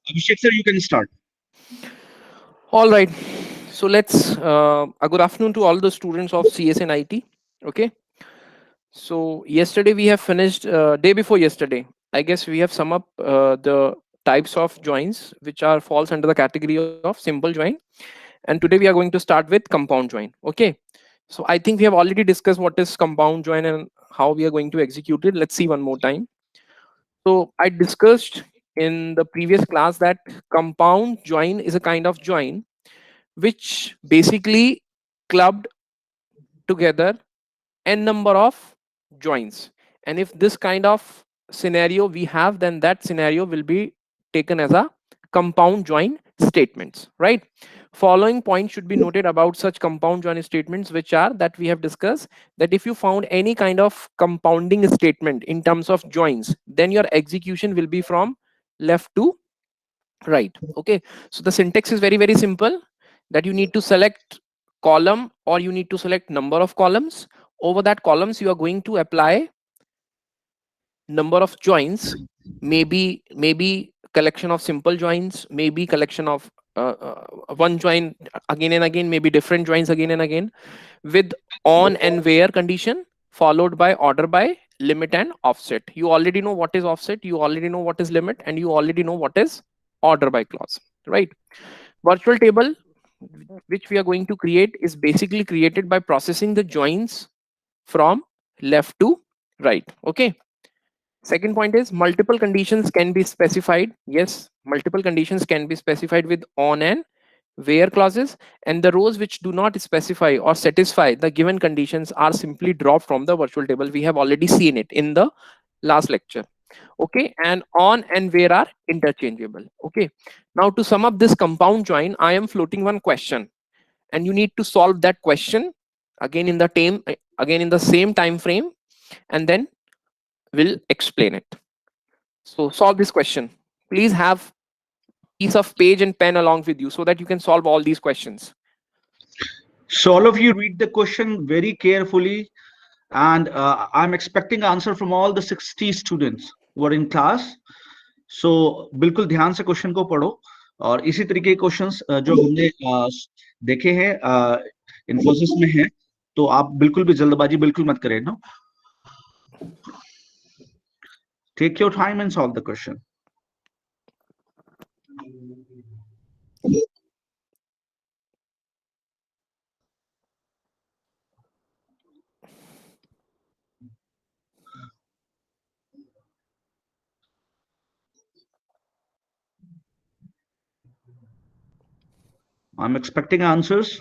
Abhishek sir, you can start. All right. So let's a good afternoon to all the students of CS and IT. Okay. So yesterday we have finished day before yesterday. I guess we have sum up the types of joins which are falls under the category of simple join. And today we are going to start with compound join. Okay. So I think we have already discussed what is compound join and how we are going to execute it. Let's see one more time. So I discussed in the previous class that compound join is a kind of join which basically clubbed together n number of joins, and if this kind of scenario we have, then that scenario will be taken as a compound join statements, right? Following points should be noted about such compound join statements, which are that we have discussed, that if you found any kind of compounding statement in terms of joins, then your execution will be from left to right. Okay, so the syntax is very simple, that you need to select column or you need to select number of columns. Over that columns you are going to apply number of joins, maybe collection of simple joins, maybe collection of one join again and again, maybe different joins again and again, with on and where condition, followed by order by limit and offset. You already know what is offset, you already know what is limit, and you already know what is order by clause, right? Virtual table which we are going to create is basically created by processing the joins from left to right. Okay. Second point is multiple conditions can be specified. Yes, multiple conditions can be specified with on and where clauses, and the rows which do not specify or satisfy the given conditions are simply dropped from the virtual table. We have already seen it in the last lecture. Okay, and on and where are interchangeable. Okay, now to sum up this compound join, I am floating one question, and you need to solve that question again in the same time frame, and then we'll explain it. So solve this question. Please have piece of page and pen along with you so that you can solve all these questions. So all of you read the question very carefully, and I'm expecting answer from all the 60 students who are in class. So बिल्कुल ध्यान से question को पढ़ो, और इसी तरीके के questions जो हमने देखे हैं इन्फोसिस में है, तो आप बिल्कुल भी जल्दबाजी बिल्कुल मत करें ना. Take your time and solve the question. I'm expecting answers.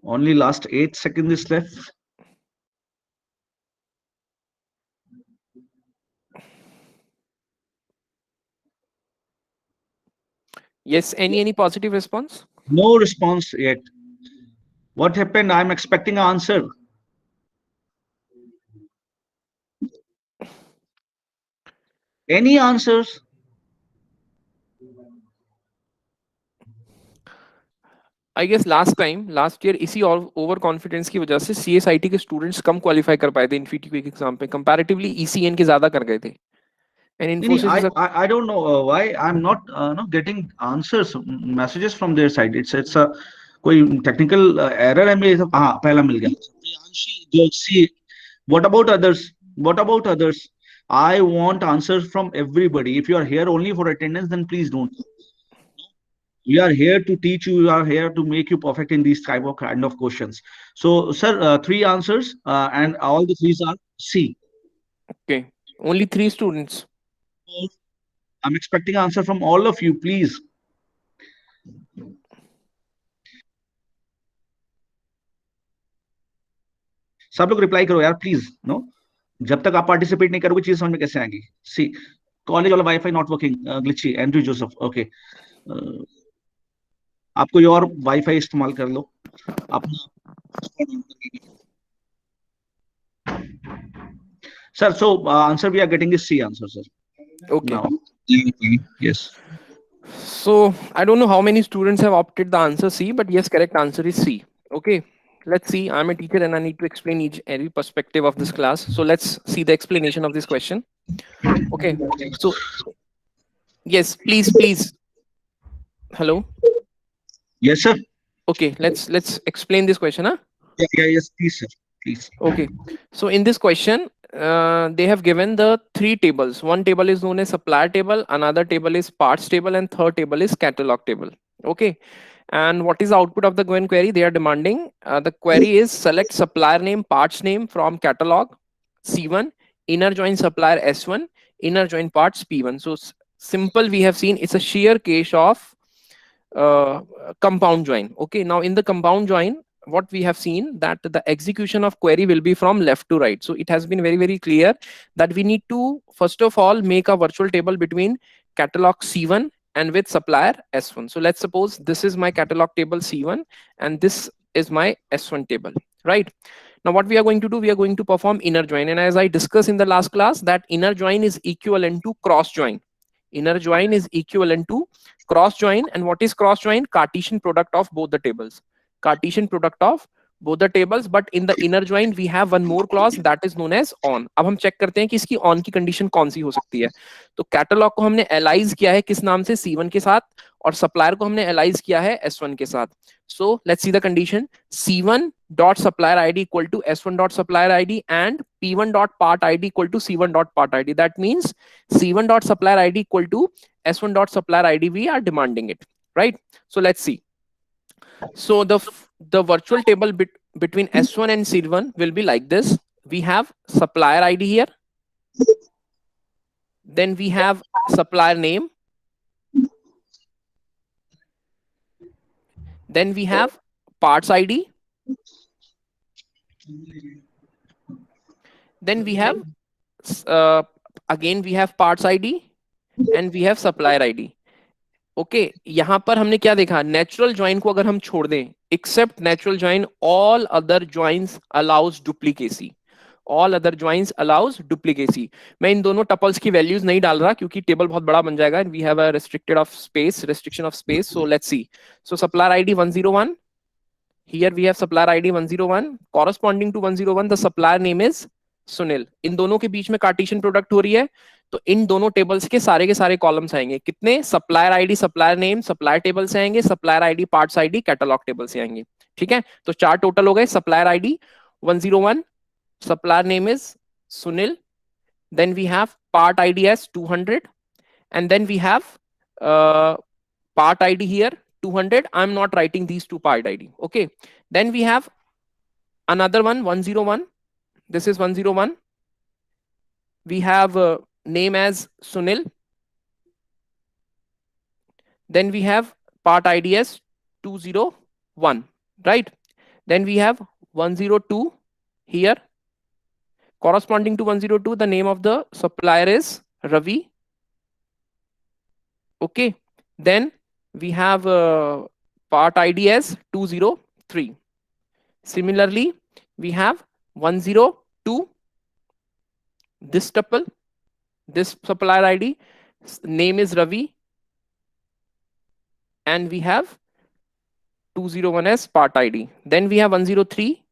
Only last 8 seconds is left. Yes, any positive response? No response yet. What happened? I'm expecting an answer. Any answers? I guess last year इसी और over confidence की वजह से CSIT के students कम qualify कर पाए थे इन्फीटी के एग्जाम पे, कंपैरेटिवली ईसीएन के ज्यादा कर गए थे. And No, Infosys is I don't know why I'm not no, getting answers, messages from their side. It's a कोई technical error है मेरे. हाँ, पहला मिल गया. प्रियांशी, जो see, what about others? What about others? I want answers from everybody. If you are here only for attendance, then please don't. We are here to teach you. We are here to make you perfect in these type of kind of questions. So, sir, three answers, and all the threes are C. Okay, only 3 students. I'm expecting answer from all of you, please. सब लोग reply करो यार please. No, जब तक आप participate नहीं करोगे चीज समझ में कैसे आएंगी. सी, कॉलेज वाला wifi not working. Glitchy, Andrew Joseph. Okay, आप कोई और वाईफाई इस्तेमाल कर लो अपना. Sir, so answer we are getting is C answer, sir. Okay, now yes. so I don't know how many students have opted the answer C, but yes, correct answer is C. Okay, let's see. I'm a teacher and I need to explain each every perspective of this class. So let's see the explanation of this question. Okay, so Yes, please. Hello. Yes, sir. Okay, let's explain this question, huh? Yeah, yes, please, sir. Please. Okay, so in this question, they have given the three tables. One table is known as supplier table, another table is parts table, and third table is catalog table. Okay, and what is the output of the given query? They are demanding the query is select supplier name, parts name from catalog C1, inner join supplier S1, inner join parts P1. So simple, we have seen it's a sheer case of uh, compound join. Okay, now in the compound join, what we have seen that the execution of query will be from left to right. So it has been very clear that we need to first of all make a virtual table between catalog C1 and with supplier S1. So let's suppose this is my catalog table C1 and this is my S1 table, right? Now what we are going to do, we are going to perform inner join, and as I discussed in the last class, that inner join is equivalent to cross join. Inner join is equivalent to cross join. And what is cross join? Cartesian product of both the tables. Cartesian product of both the tables. But in the inner join we have one more clause that is known as on. अब हम check करते हैं कि इसकी on की condition कौन सी हो सकती है. तो कैटलॉग को हमने एलाइज किया है किस नाम से? C1 के साथ, और सप्लायर को हमने एलाइज किया है S1 के साथ. So let's see the condition. C1 dot supplier ID equal to S1 dot supplier ID and P1 dot part ID equal to C1 dot part ID. That means C1 dot supplier ID equal to S1 dot supplier ID. We are demanding it, right? So let's see. So the virtual table between S1 and C1 will be like this. We have supplier ID here. Then we have supplier name. Then we have parts ID. Then we have again we have parts ID and we have supplier ID. Okay यहां पर हमने क्या देखा? Natural join को अगर हम छोड़ दें, except natural join, all other joins allows duplicacy. All other joins allows duplicacy. मैं इन दोनों टपल्स की वैल्यूज नहीं डाल रहा क्योंकि टेबल बहुत बड़ा बन जाएगा. We have a restriction of space. So let's see. So supplier ID 101. Here we have supplier ID 101. Corresponding to 101, the supplier name is Sunil. इन दोनों के बीच में कार्टेशियन प्रोडक्ट हो रही है, तो इन दोनों टेबल्स के सारे कॉलम्स आएंगे. कितने? Supplier ID, supplier name, supplier table से आएंगे, supplier ID, parts ID, catalogue table से आएंगे. ठीक है, तो चार टोटल हो गए. Supplier ID 101, supplier name is Sunil, then we have part ID as 200, and then we have part ID here 200. I'm not writing these two part ID. Okay, then we have another one 101. This is 101. We have name as Sunil. Then we have part ID as 201, right? Then we have 102 here. Corresponding to 102, the name of the supplier is Ravi. Okay, then we have part ID as 203. Similarly, we have 102, this tuple, this supplier ID, name is Ravi, and we have 201 as part ID. Then we have 103.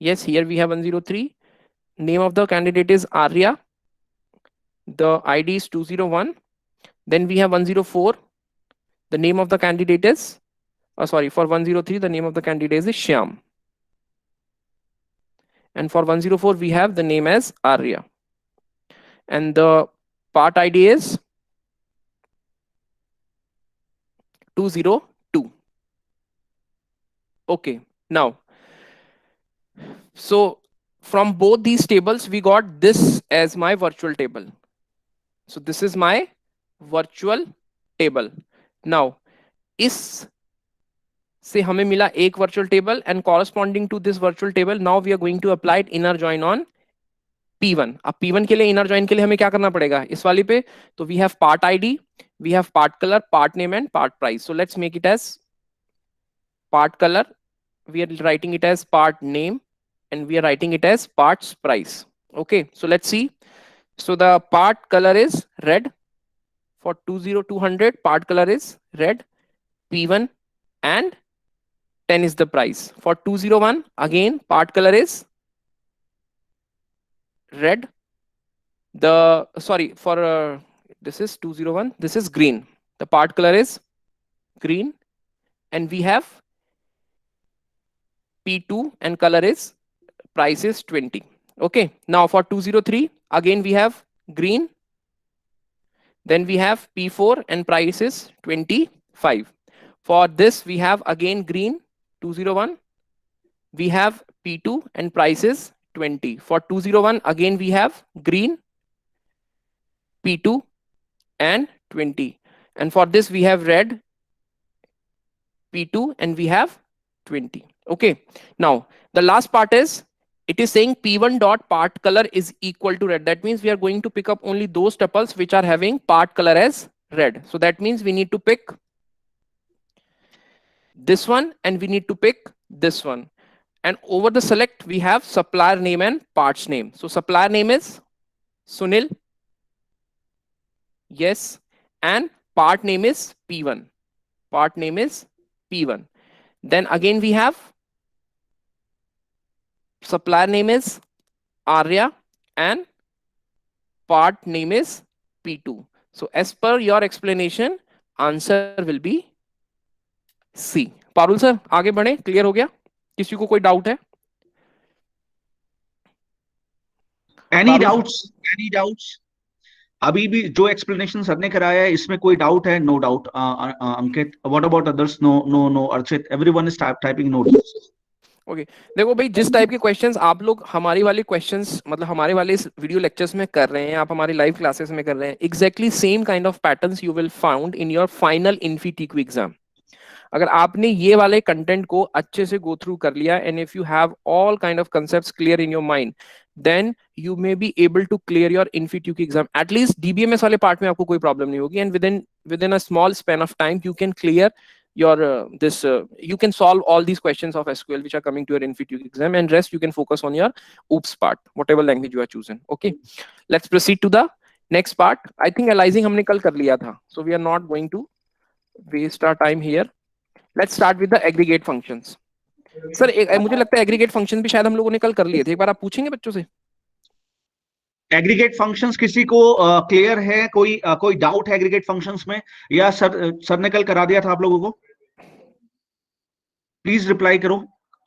Yes, here we have 103. Name of the candidate is Arya. The ID is 201. Then we have 104. The name of the candidate is, sorry, for 103, the name of the candidate is Shyam. And for 104, we have the name as Arya. And the part ID is 202. Okay, now, so from both these tables, we got this as my virtual table. So this is my virtual table. Now, इस से हमें मिला एक virtual table, and corresponding to this virtual table, now we are going to apply inner join on P1. अब P1 के लिए inner join के लिए हमें क्या करना पड़ेगा इस वाली पे? तो we have part ID, we have part color, part name and part price. So let's make it as part color. We are writing it as part name, and we are writing it as parts price. Okay, so let's see. So the part color is red. For 200, part color is red, P1, and 10 is the price. For 201, again part color is red. The sorry, for this is 201, this is green, the part color is green, and we have P2 and color is price is 20. Okay, now for 203 again we have green, then we have P4 and price is 25. For this we have again green 201, we have P2 and price is 20. For 201 again we have green P2 and 20, and for this we have red P2 and we have 20. Okay, now the last part is, it is saying P1 dot part color is equal to red. That means we are going to pick up only those tuples which are having part color as red. So that means we need to pick this one and we need to pick this one. And over the select we have supplier name and parts name. So supplier name is Sunil. Yes. And part name is P1. Part name is P1. Then again we have supplier name is Arya and part name is P2. So as per your explanation, answer will be C. Parul sir आगे बढ़े, clear हो गया? किसी को कोई doubt है? Any doubts? Any doubts? अभी भी जो एक्सप्लेनेशन सर ने कराया है इसमें कोई डाउट है? No doubt. Ankit, what about others? No no no. Archit, everyone is typing no doubts. Okay देखो भाई, जिस टाइप के क्वेश्चंस आप लोग हमारी वाले क्वेश्चंस मतलब हमारे वाले इस वीडियो लेक्चर्स में कर रहे हैं, आप हमारी लाइव क्लासेस में कर रहे हैं, exactly same kind of patterns you will found in your final InfyTQ exam. अगर आपने ये वाले कंटेंट को अच्छे से गो थ्रू कर लिया and if you have all kind of concepts clear in your mind, then you may be able to clear your InfyTQ exam. At least DBMS वाले पार्ट में आपको कोई प्रॉब्लम नहीं होगी, and within a small span of time you can clear your you can solve all these questions of SQL which are coming to your InfyTuke exam, and rest you can focus on your OOPS part, whatever language you are choosing. Okay, let's proceed to the next part. I think aliasing हमने कल कर लिया था, so we are not going to waste our time here. Let's start with the aggregate functions. Sir मुझे लगता है aggregate functions भी शायद हम लोगों ने कल कर लिए थे. एक बार आप पूछेंगे बच्चों से. एग्रीगेट फंक्शंस किसी को क्लियर है? कोई डाउट है एग्रीगेट फंक्शंस में, या सर ने कल करा दिया था आप लोगों को? प्लीज रिप्लाई करो.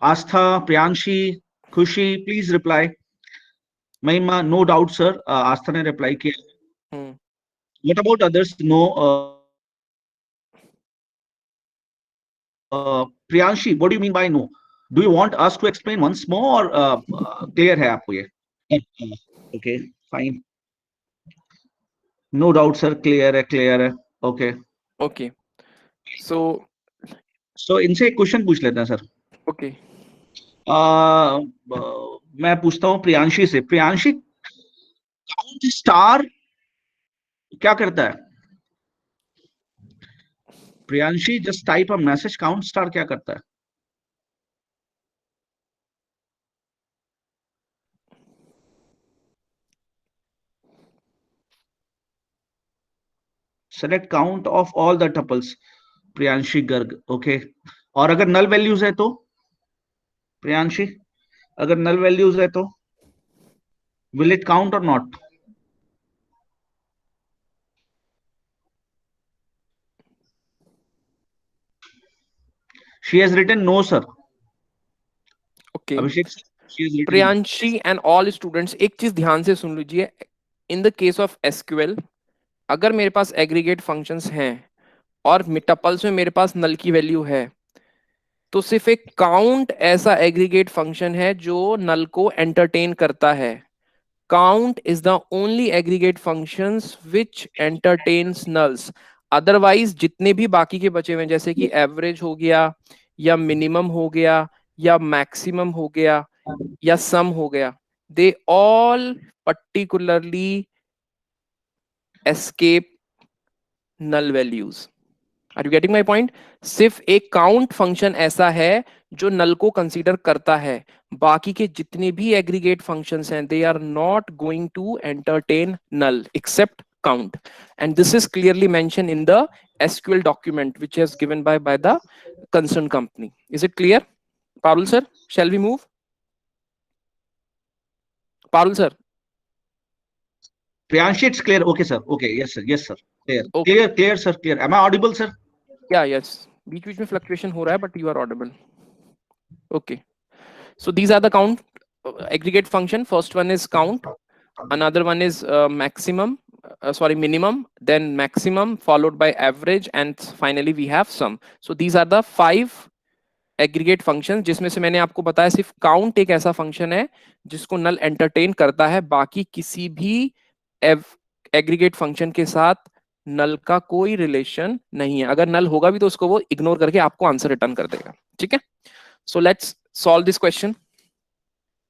Aastha, Priyanshi, Khushi, please reply. Mahima, no doubt sir. Aastha ने रिप्लाई किया. What about others? No. Priyanshi, what do you mean by no? Do you want us to explain once more, और क्लियर है आपको ये? Okay, fine. No doubt, sir. Clear है. Okay. Okay. So इनसे एक question पूछ लेते हैं सर. Okay. मैं पूछता हूँ प्रियांशी से. प्रियांशी, काउंट स्टार क्या करता है? Priyanshi, just type a message. Count star क्या करता है? Select count of all the tuples. Priyanshi Garg. Okay. और अगर नल वैल्यूज है तो? प्रियांशी, अगर नल वैल्यूज है तो विल इट काउंट और not? She has written no sir. Okay. Abhishek, Priyanshi and all students, एक चीज ध्यान से सुन लीजिए. In the case of SQL, अगर मेरे पास एग्रीगेट फंक्शंस हैं और टपल्स में मेरे पास नल की वैल्यू है, तो सिर्फ एक काउंट ऐसा एग्रीगेट फंक्शन है जो नल को एंटरटेन करता है. Count is the only aggregate functions which entertains nulls. Otherwise जितने भी बाकी के बचे हुए, जैसे कि एवरेज हो गया या मिनिमम हो गया या मैक्सिमम हो गया या सम हो गया, they all particularly escape null values. Are you getting my point? सिर्फ एक काउंट फंक्शन ऐसा है जो नल को कंसीडर करता है. बाकी के जितने भी एग्रीगेट फंक्शंस हैं, they are not going to entertain null except count, and this is clearly mentioned in the SQL document which is given by the concerned company. Is it clear? Parul sir, shall we move? Parul sir. Priyanshi, it's clear. Okay, sir. Okay, yes, sir. Yes, sir. Clear. Okay. Clear, clear, sir. Clear. Am I audible, sir? Yeah, yes. बीच बीच में fluctuation हो रहा है, but you are audible. Okay. So these are the count aggregate function. First one is count. Another one is minimum, then maximum, followed by average, and finally we have sum. So these are the 5 aggregate function, जिसमें से मैंने आपको बताया सिर्फ count एक ऐसा function है जिसको नल एंटरटेन करता है, बाकी किसी भी एग्रीगेट फंक्शन के साथ नल का कोई रिलेशन नहीं है. अगर नल होगा भी तो उसको वो इग्नोर करके आपको आंसर रिटर्न कर देगा. ठीक है. So let's solve this question.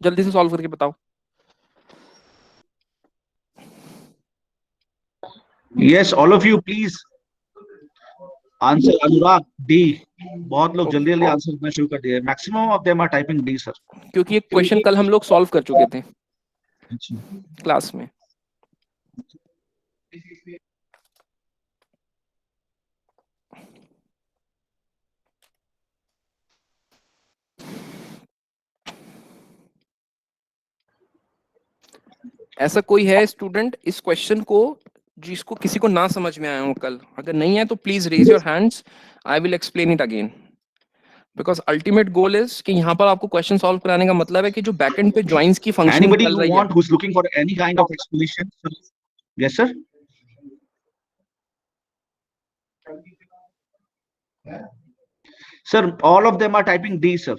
जल्दी से सॉल्व करके बताओ. Yes, all of you, please answer. Anurag, D. बहुत लोग जल्दी जल्दी आंसर करना शुरू कर दिए. Maximum of them are typing D, sir. क्योंकि एक क्वेश्चन कल हम लोग सॉल्व कर चुके थे क्लास में. ऐसा कोई है स्टूडेंट इस क्वेश्चन को जिसको किसी को ना समझ में आया हो कल? अगर नहीं है तो please raise your hands. I will explain it again, because ultimate goal is कि यहाँ पर आपको क्वेश्चन सॉल्व कराने का मतलब है कि जो बैकएंड पे जॉइंस की फंक्शन Anybody चल you रही want है. who's looking for any kind of explanation? Yes, sir. Sir, all of them are typing D, sir.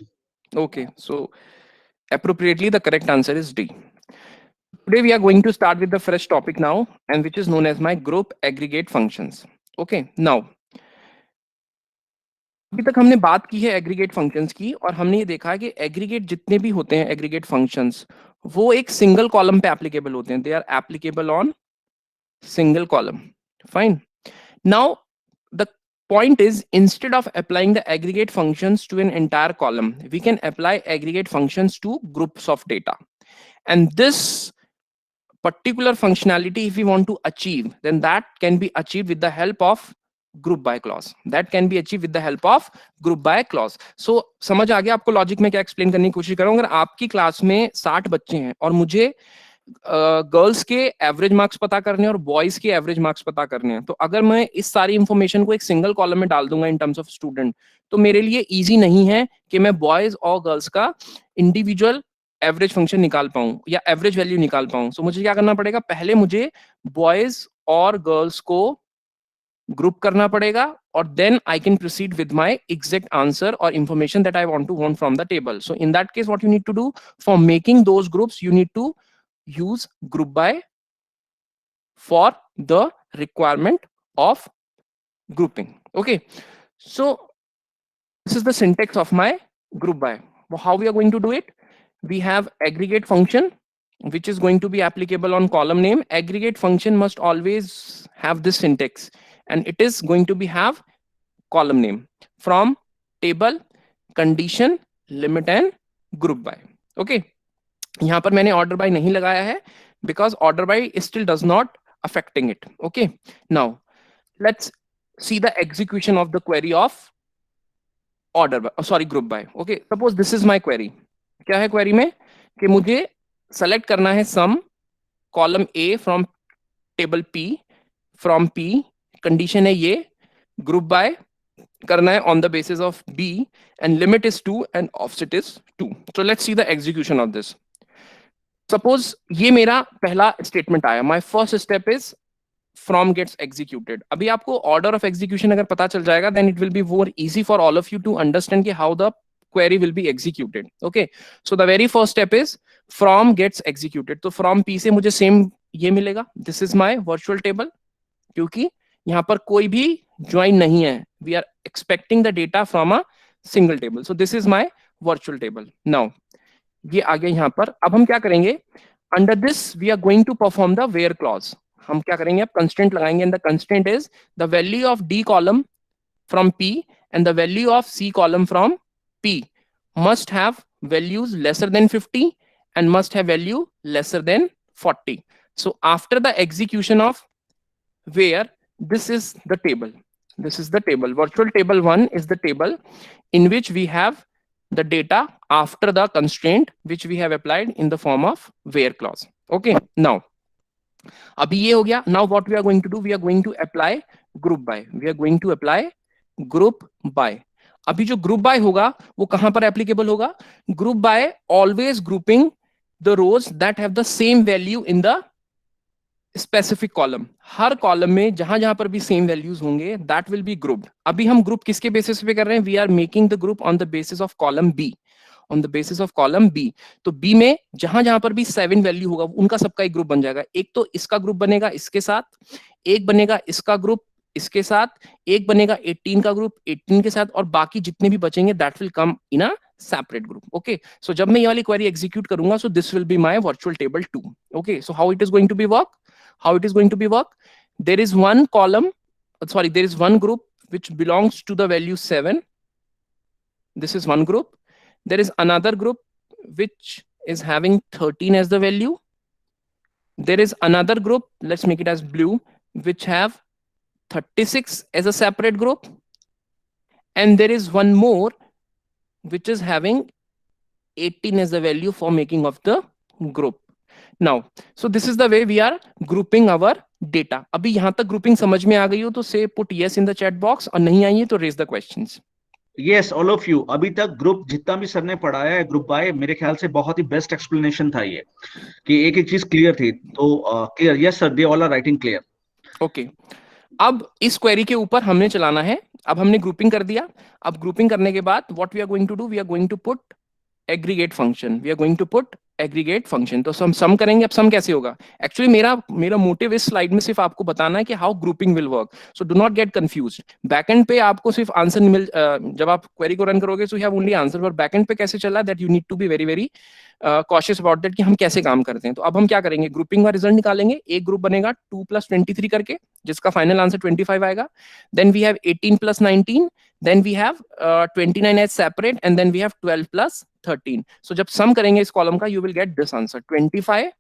Okay, so appropriately the correct answer is D. Today we are going to start with the fresh topic now, and which is known as my group aggregate functions. Okay, now अभी तक हमने बात की है aggregate functions की, और हमने ये देखा है कि एग्रीगेट जितने भी होते हैं एग्रीगेट फंक्शंस, वो एक सिंगल कॉलम पे एप्लीकेबल होते हैं. They are applicable on single column. Fine. Now the point is, instead of applying the aggregate functions to an entire column, we can apply aggregate functions to groups of data. And this particular functionality, if we want to achieve, then that can be achieved with the help of group by clause. That can be achieved with the help of group by clause. So समझ आ गया आपको logic में क्या explain करने की कोशिश कर रहा हूं? अगर आपकी क्लास में 60 बच्चे हैं और मुझे गर्ल्स के एवरेज मार्क्स पता करने और बॉयज के एवरेज मार्क्स पता करने हैं, तो अगर मैं इस सारी इंफॉर्मेशन को एक सिंगल कॉलम में डाल दूंगा इन टर्म्स ऑफ स्टूडेंट, तो मेरे लिए इजी नहीं है कि मैं बॉयज और गर्ल्स का इंडिविजुअल एवरेज फंक्शन निकाल पाऊं या एवरेज वैल्यू निकाल पाऊं. सो मुझे क्या करना पड़ेगा? पहले मुझे बॉयज और गर्ल्स को ग्रुप करना पड़ेगा, और then I can proceed with my exact answer और information that I want to want from the table. So in that case what you need to do for making those groups, you need to use group by for the requirement of grouping. Okay, so this is the syntax of my group by. How we are going to do it? We have aggregate function which is going to be applicable on column name. Aggregate function must always have this syntax, and it is going to be have column name from table, condition, limit and group by. Okay, यहां पर मैंने order by नहीं लगाया है because order by still does not affecting it. Okay, now let's see the execution of the query of order by, sorry group by. Okay, suppose this is my query. क्या है query में? कि मुझे select करना है some column A from table P, from P condition है ये, group by करना है on the basis of B, and limit is 2 and offset is 2. So let's see the execution of this. Suppose ये मेरा पहला statement आया. My first step is from gets executed. अभी आपको ऑर्डर ऑफ एग्जीक्यूशन अगर पता चल जाएगा, then it will be more easy for all of you to understand कि how the query will be executed. Okay, so the very first step is from gets executed. तो from P से मुझे same ये मिलेगा. This is my virtual table, क्योंकि यहाँ पर कोई भी ज्वाइन नहीं है. We are expecting the data from a single table. So this is my virtual table. Now ये आ गया यहाँ पर. अब हम क्या करेंगे? Under this we are going to perform the where clause. हम क्या करेंगे? अब कंस्ट्रेंट लगाएंगे, and the constraint is the value of D column from P and the value of C column from P must have values lesser than 50 and must have value lesser than 40. So after the execution of where, this is the table. This is the table. Virtual table 1 is the table in which we have the data after the constraint which we have applied in the form of where clause. Okay, now अभी ये हो गया. Now what we are going to do, we are going to apply group by. We are going to apply group by. अभी जो group bye होगा वो कहां पर एप्लीकेबल होगा? Group by always grouping the rows that have the same value in the specific column. हर column में जहां जहां पर भी सेम वैल्यूज होंगे दैट विल बी ग्रुप्ड. अभी हम ग्रुप किसके बेसिस पे कर रहे हैं? We are making the group on the basis of column B. On the basis of column B. तो बी में जहां जहां पर भी 7 वैल्यू होगा उनका सबका एक ग्रुप बन जाएगा. एक तो इसका ग्रुप बनेगा इसके साथ, एक बनेगा इसका ग्रुप इसके साथ, एक बनेगा 18 का ग्रुप 18 के साथ, और बाकी जितने भी बचेंगे that will come in a separate group. Okay, so जब मैं ये वाली क्वेरी एग्जीक्यूट करूंगा, so this will be my virtual table 2. Okay, so how it is going to be work? How it is going to be work? There is one column, sorry, there is one group which belongs to the value 7. This is one group. There is another group which is having 13 as the value. There is another group, let's make it as blue, which have 36 as a separate group. And there is one more which is having 18 as the value for making of the group. Now, so this is the way we are grouping our data. अभी यहां तक grouping समझ में आ गई हो तो से put yes in the chat box, और नहीं आई है तो raise the questions. Yes all of you. अभी तक ग्रुप जितना भी सर ने पढ़ाया है ग्रुप बाय, मेरे ख्याल से बहुत ही बेस्ट एक्सप्लेनेशन था ये, कि एक एक चीज क्लियर थी. तो clear. Yes sir, they all are writing clear. Okay, अब इस क्वेरी के ऊपर हमने चलाना है. अब हमने ग्रुपिंग कर दिया. अब ग्रुपिंग करने के बाद what we are going to do, we are going to put aggregate function. We are going to put aggregate function. तो सम करेंगे. अब सम कैसे होगा? एक्चुअली मेरा मोटिव इस स्लाइड में सिर्फ आपको बताना है कि how grouping will work. So do not gate confused. Backend पे आपको सिर्फ आंसर मिल जब आप क्वेरी को रन करोगे so you have only answer. पर बैकएंड पे कैसे चल रहा है that you need to be very very cautious about that कि हम कैसे काम करते हैं. तो अब हम क्या करेंगे? ग्रुपिंग का रिजल्ट निकालेंगे. एक ग्रुप बनेगा 2 + 23 करके, जिसका फाइनल आंसर 25 आएगा. Then we have 18 + 19. Then we have 29 as separate, and then we have 12 + 13. So जब sum करेंगे इस कॉलम का, you will get this answer: 25,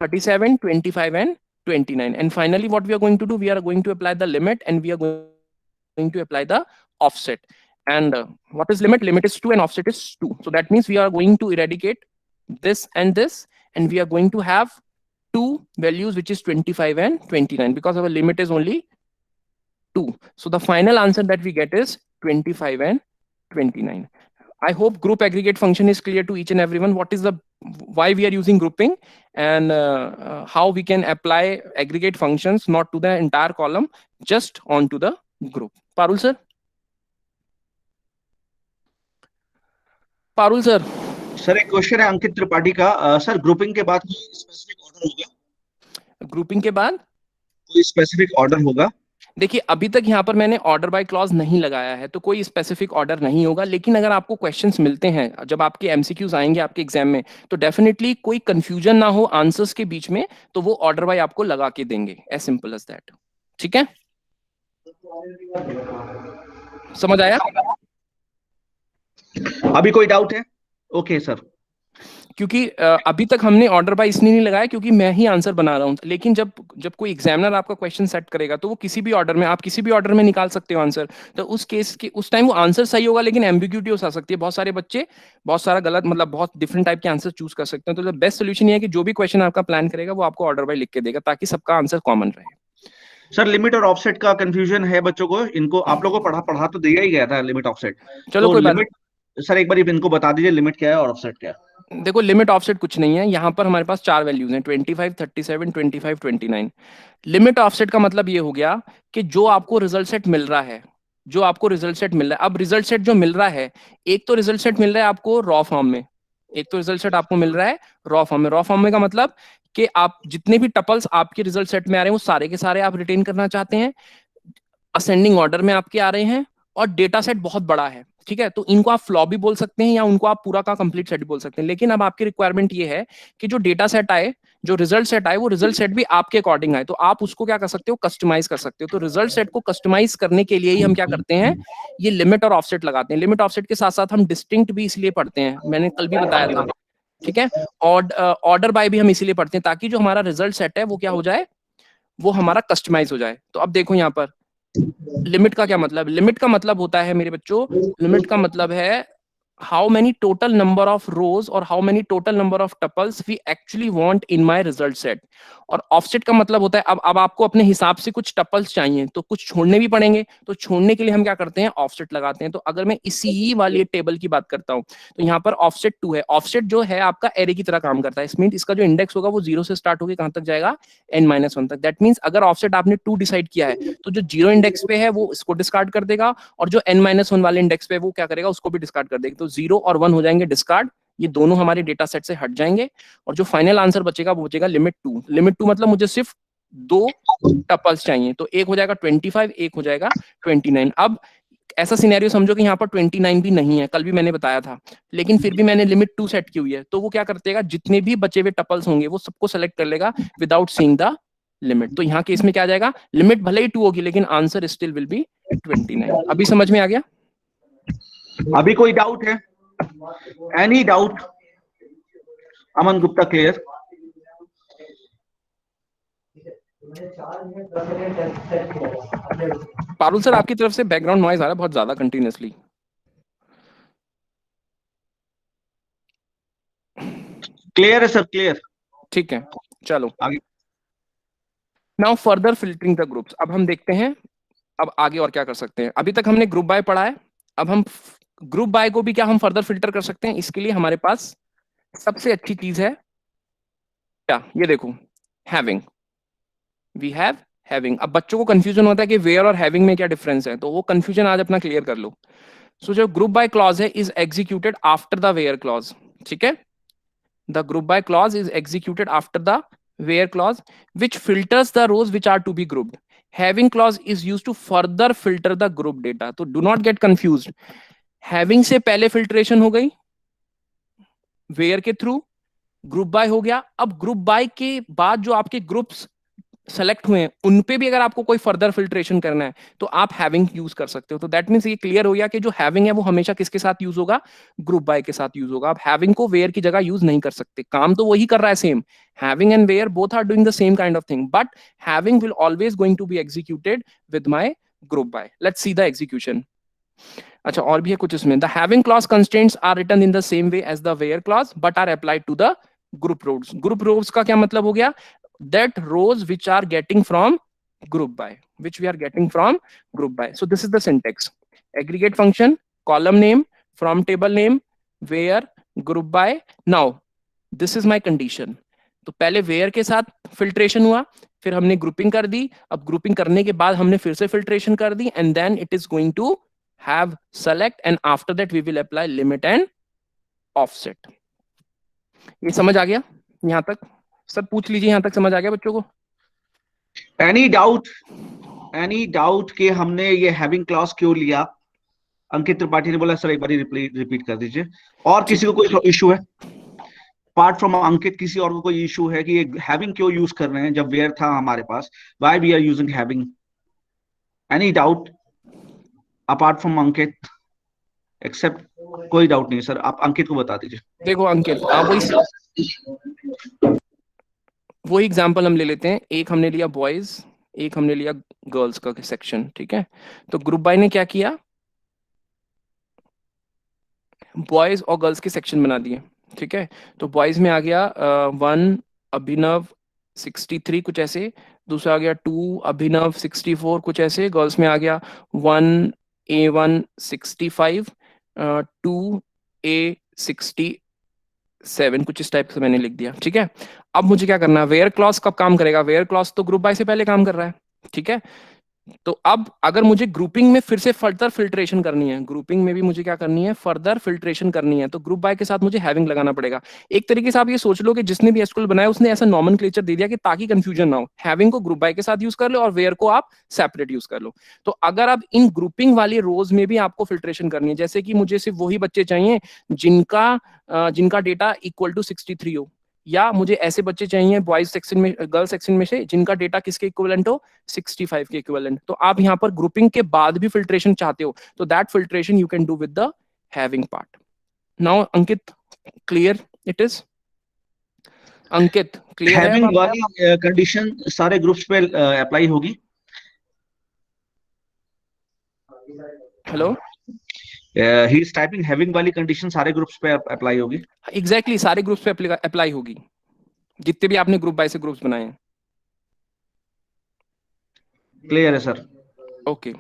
37, 25 and 29. And finally what we are going to do, we are going to apply the limit, and we are going to apply the offset. And what is limit? Limit is 2 and offset is 2. So that means we are going to eradicate this and this, and we are going to have two values, which is 25 and 29, because our limit is only 2. So the final answer that we get is 25 and 29. I hope group aggregate function is clear to each and everyone. What is the why we are using grouping, and how we can apply aggregate functions not to the entire column, just onto the group. Parul sir. Parul sir. Sir एक question है अंकित त्रिपाठी का. Sir grouping के बाद कोई specific order होगा? Grouping के बाद कोई स्पेसिफिक ऑर्डर होगा? देखिए, अभी तक यहाँ पर मैंने ऑर्डर बाय क्लॉज नहीं लगाया है, तो कोई स्पेसिफिक ऑर्डर नहीं होगा. लेकिन अगर आपको क्वेश्चंस मिलते हैं, जब आपके एमसीक्यूज आएंगे आपके एग्जाम में, तो डेफिनेटली कोई कंफ्यूजन ना हो आंसर्स के बीच में, तो वो ऑर्डर बाय आपको लगा के देंगे. As simple as that. ठीक है, समझ आया? अभी कोई डाउट है? Okay sir. क्योंकि अभी तक हमने ऑर्डर बाय इसलिए नहीं लगाया क्योंकि मैं ही आंसर बना रहा हूं. लेकिन जब कोई एग्जामिनर आपका क्वेश्चन सेट करेगा तो वो किसी भी ऑर्डर में, आप किसी भी ऑर्डर में निकाल सकते हो आंसर. तो उस केस के उस टाइम वो आंसर सही होगा, लेकिन एम्बिग्यूटी हो सकती है. बहुत सारे बच्चे बहुत सारा गलत, मतलब बहुत डिफरेंट टाइप के आंसर चूज कर सकते हैं. तो बेस्ट सोल्यूशन ये है कि जो भी क्वेश्चन आपका प्लान करेगा वो आपको ऑर्डर बाय लिख के देगा, ताकि सबका आंसर कॉमन रहे. सर लिमिट और ऑफसेट का कंफ्यूजन है बच्चों को. इनको आप लोगों को पढ़ा तो दिया ही गया था लिमिट ऑफसेट. चलो कोई बात लिमिट सर एक बार इनको बता दीजिए, लिमिट क्या है और ऑफसेट क्या है. देखो, लिमिट ऑफसेट कुछ नहीं है. यहाँ पर हमारे पास 4 वैल्यूज हैं: 25, 37, 25, 29. लिमिट ऑफसेट का मतलब ये हो गया कि जो आपको रिजल्ट सेट मिल रहा है, जो आपको रिजल्ट सेट मिल रहा है, अब रिजल्ट सेट जो मिल रहा है, एक तो रिजल्ट सेट मिल रहा है आपको रॉ फॉर्म में, एक तो रिजल्ट सेट आपको मिल रहा है रॉ फॉर्म में. रॉ फॉर्म में का मतलब कि आप जितने भी टपल्स आपके रिजल्ट सेट में आ रहे हैं वो सारे के सारे आप रिटेन करना चाहते हैं, असेंडिंग ऑर्डर में आपके आ रहे हैं, और डेटा सेट बहुत बड़ा है. ठीक है, तो इनको आप फ्लॉ भी बोल सकते हैं या उनको आप पूरा का कंप्लीट सेट भी बोल सकते हैं. लेकिन अब आपकी रिक्वायरमेंट ये है कि जो डेटा सेट आए, जो रिजल्ट सेट आए, वो रिजल्ट सेट भी आपके अकॉर्डिंग आए. तो आप उसको क्या कर सकते हो, कस्टमाइज कर सकते हो. तो रिजल्ट सेट को कस्टमाइज करने के लिए ही हम क्या करते हैं, ये लिमिट और ऑफसेट लगाते हैं. लिमिट ऑफसेट के साथ साथ हम डिस्टिंक्ट भी इसलिए पढ़ते हैं, मैंने कल भी बताया था. ठीक है, और ऑर्डर बाय भी हम इसीलिए पढ़ते हैं ताकि जो हमारा रिजल्ट सेट है वो क्या हो जाए, वो हमारा कस्टमाइज हो जाए. तो अब देखो यहाँ पर लिमिट का क्या मतलब. लिमिट का मतलब होता है मेरे बच्चों, लिमिट का मतलब है how many total number of rows or how many total number of tuples we actually want in my result set. और ऑफसेट का मतलब होता है अब आपको अपने हिसाब से कुछ टपल्स चाहिए तो कुछ छोड़ने भी पड़ेंगे, तो छोड़ने के लिए हम क्या करते हैं, ऑफसेट लगाते हैं। तो अगर मैं इसी ही वाली टेबल की बात करता हूं तो यहाँ पर ऑफसेट 2 है। ऑफसेट जो है आपका एरे की तरह काम करता है, इसमें इसका जो इंडेक्स होगा वो 0 से स्टार्ट होकर कहां तक जाएगा, n-1 तक। दैट मीन्स अगर ऑफसेट आपने 2 डिसाइड किया है तो जो 0 इंडेक्स पे है वो इसको डिस्कार्ड कर देगा, और जो n-1 वाले इंडेक्स पे वो क्या करेगा, उसको भी डिस्कार्ड कर देगा। तो 0 और 1 हो जाएंगे डिस्कार्ड, ये दोनों हमारे डेटा सेट से हट जाएंगे, और जो फाइनल आंसर बचेगा वो बचेगा लिमिट 2। लिमिट 2 मतलब मुझे सिर्फ 2 टपल्स चाहिए, तो एक हो जाएगा 25, एक हो जाएगा 29। अब ऐसा सिनेरियो समझो कि यहाँ पर 29 भी नहीं है, कल भी मैंने बताया था, लेकिन फिर भी मैंने लिमिट 2 सेट की हुई है, तो वो क्या करतेगा, जितने भी बचे हुए टपल्स होंगे वो सबको सेलेक्ट कर लेगा विदाउट सीइंग द लिमिट। तो यहाँ केस में क्या आ जाएगा, लिमिट भले ही 2 होगी लेकिन आंसर स्टिल विल बी 29। अभी समझ में आ गया? अभी कोई डाउट है? Any doubt? Aman Gupta clear? Parul sir आपकी तरफ से बैकग्राउंड नॉइज आ रहा है बहुत ज्यादा कंटिन्यूअसली। क्लियर है सर, क्लियर। ठीक है, चलो आगे। Now further filtering the groups. अब हम देखते हैं अब आगे और क्या कर सकते हैं। अभी तक हमने ग्रुप बाय पढ़ा है, अब हम ग्रुप बाय को भी क्या हम फर्दर फिल्टर कर सकते हैं। इसके लिए हमारे पास सबसे अच्छी चीज है क्या, ये देखो, हैविंग। We have having. अब बच्चों को कंफ्यूजन होता है कि वेयर और हैविंग में क्या डिफरेंस है, तो वो कंफ्यूजन आज अपना क्लियर कर लो। सो जो ग्रुप बाय क्लॉज है is executed after the where clause, ठीक है। The group by clause is executed after the where clause, which filters the rows which are to be grouped. Having clause is used to further filter the group data. तो do not get confused. Having से पहले filtration हो गई where के through, group by हो गया। अब group by के बाद जो आपके ग्रुप्स सेलेक्ट हुए हैं उन पे भी अगर आपको कोई फर्दर फिल्ट्रेशन करना है तो आप हैविंग यूज कर सकते हो। तो दैट मींस ये क्लियर हो गया कि जो हैविंग है वो हमेशा किसके साथ यूज होगा, ग्रुप बाय के साथ यूज होगा। आप हैविंग को वेयर की जगह यूज नहीं कर सकते, काम तो वही कर रहा है same. Having and where both are doing the same kind of thing, but having will always going to be executed with my group by. Let's see the execution. अच्छा और भी है कुछ इसमें। The having clause constraints are written in the same way as the where clause but are applied to the group rows. Group rows का क्या मतलब हो गया, that rows which are getting from group by, which we are getting from group by. So this is the syntax. Aggregate function, column name, from table name, where, group by. Now this is my condition. तो पहले where के साथ filtration हुआ, फिर हमने grouping कर दी, अब grouping करने के बाद हमने फिर से filtration कर दी, and then it is going to have select, and after that we will apply limit and offset. ये समझ आ गया यहां तक? सर पूछ लीजिए, यहां तक समझ आ गया बच्चों को? Any doubt? एनी डाउट कि हमने ये हैविंग क्लॉज क्यों लिया? अंकित त्रिपाठी ने बोला सर एक बार रिपीट कर दीजिए। और किसी को कोई इशू है अपार्ट फ्रॉम अंकित? किसी और को कोई इशू है कि ये हैविंग क्यों यूज कर रहे हैं जब वेयर था हमारे पास? Why we are using having? Any doubt apart from Ankit? Except कोई डाउट नहीं सर, आप अंकित को बता दीजिए। देखो अंकित, आप वही एग्जाम्पल हम ले लेते हैं। एक हमने लिया बॉयज, एक हमने लिया गर्ल्स का सेक्शन, ठीक है। तो ग्रुप बाय ने क्या किया, बॉयज और गर्ल्स के सेक्शन बना दिए, ठीक है। तो बॉयज में आ गया 1 अभिनव 63 कुछ ऐसे, दूसरा आ गया 2 अभिनव 64 कुछ ऐसे, गर्ल्स में आ गया 1 A1 65 2 A 67 कुछ इस टाइप से मैंने लिख दिया, ठीक है। अब मुझे क्या करना है, वेयर क्लॉज कब काम करेगा, वेयर क्लॉज तो ग्रुप बाय से पहले काम कर रहा है, ठीक है। तो अब अगर मुझे ग्रुपिंग में फिर से फर्दर फिल्ट्रेशन करनी है, ग्रुपिंग में भी मुझे क्या करनी है, फर्दर फिल्ट्रेशन करनी है, तो ग्रुप बाय के साथ मुझे हैविंग लगाना पड़ेगा। एक तरीके से आप ये सोच लो कि जिसने भी एसक्यूएल बनाया उसने ऐसा नॉमेनक्लेचर दे दिया कि ताकि कंफ्यूजन ना हो, हैविंग को ग्रुप बाय के साथ यूज कर लो और वेयर को आप सेपरेट यूज कर लो। तो अगर आप इन ग्रुपिंग वाली रोज में भी आपको फिल्ट्रेशन करनी है, जैसे कि मुझे सिर्फ वही बच्चे चाहिए जिनका डेटा इक्वल टू 63 हो, या मुझे ऐसे बच्चे चाहिए बॉयज सेक्शन में, गर्ल्स सेक्शन में से जिनका डेटा किसके इक्विवेलेंट हो, 65 के इक्विवेलेंट। तो आप यहाँ पर ग्रुपिंग के बाद भी फिल्ट्रेशन चाहते हो तो that filtration you can do with the having part. Now Ankit clear it is? Ankit clear है? हैविंग वाली कंडीशन सारे ग्रुप्स पे अप्लाई होगी? Hello he is typing having वाली कंडीशन सारे ग्रुप्स पे अप्लाई होगी। एग्जैक्टली सारे ग्रुप्स पे अप्लाई होगी, जितने भी आपने ग्रुप बाय से ग्रुप्स बनाए हैं। क्लियर है sir. Okay.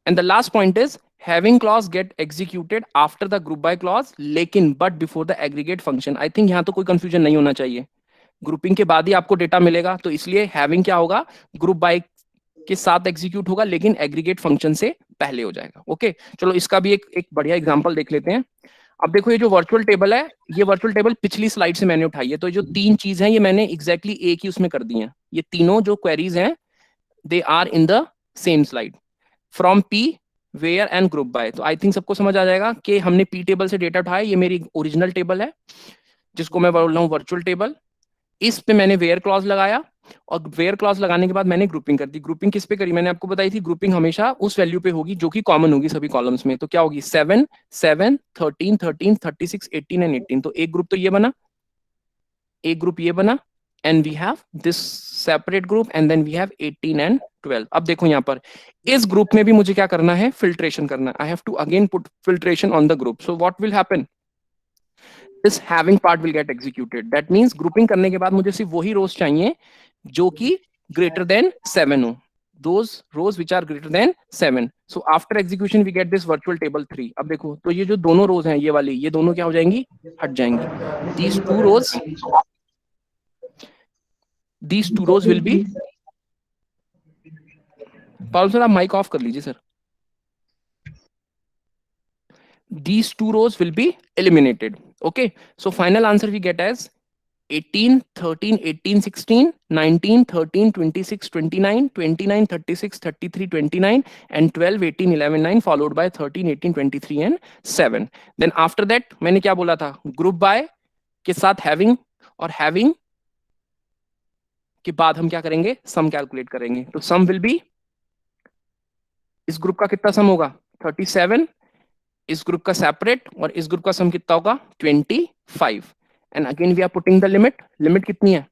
And the last point is having clause get executed after the group by clause, लेकिन but before the aggregate function. I think यहाँ तो कोई confusion नहीं होना चाहिए, ग्रुपिंग के बाद ही आपको डेटा मिलेगा, तो इसलिए हैविंग क्या होगा, ग्रुप बाय के साथ एग्जीक्यूट होगा लेकिन एग्रीगेट फंक्शन से पहले हो जाएगा। ओके, चलो इसका भी एक बढ़िया एग्जांपल देख लेते हैं। अब देखो ये जो वर्चुअल टेबल है, ये वर्चुअल टेबल पिछली स्लाइड से मैंने उठाई है, तो जो तीन चीज है ये मैंने एग्जैक्टली एक ही उसमें कर दी है। ये तीनों जो क्वेरीज हैं they are in the same slide, from P, where and group by. तो आई थिंक सबको समझ आ जाएगा कि हमने पी टेबल से डेटा उठाया, ये मेरी ओरिजिनल टेबल है जिसको मैं बोल रहा हूँ वर्चुअल टेबल। इस पे मैंने वेयर क्लॉज लगाया और वेयर क्लॉज लगाने के बाद मैंने ग्रुपिंग कर दी। ग्रुपिंग किस पे करी, मैंने आपको बताई थी ग्रुपिंग हमेशा उस वैल्यू पे होगी जो कि कॉमन होगी सभी कॉलम्स में। तो क्या होगी 7 7 13 13 36 18 एंड 18। तो एक ग्रुप तो ये बना, एक ग्रुप ये बना, and we have this separate group, and then we have 18 and 12। अब देखो यहाँ पर इस ग्रुप में भी मुझे क्या करना है, फिल्ट्रेशन करना है। I have to again put filtration on the group. So what will happen, this having part will get executed. That means grouping करने के बाद मुझे सिर्फ वही रोज चाहिए जो कि ग्रेटर देन 7 हो, those rows which are greater than 7. So after execution we get this virtual table 3. अब देखो तो ये जो दोनों रोज हैं ये वाली, ये दोनों क्या हो जाएंगी, हट जाएंगी। these two rows will be, Pal sir आप माइक ऑफ कर लीजिए sir. These two rows will be eliminated. Okay, so final answer we get as 18 13 18 16 19 13 26 29 29 36 33 29 and 12 18 11 9 followed by 13 18 23 and 7. Then after that मैंने क्या बोला था, ग्रुप बाय के साथ having, और हैविंग के बाद हम क्या करेंगे, सम कैलकुलेट करेंगे। तो सम विल बी, इस ग्रुप का कितना सम होगा 37, इस ग्रुप का सेपरेट, और इस ग्रुप का सम कितना होगा 25। And again we are putting the limit, limit कितनी है,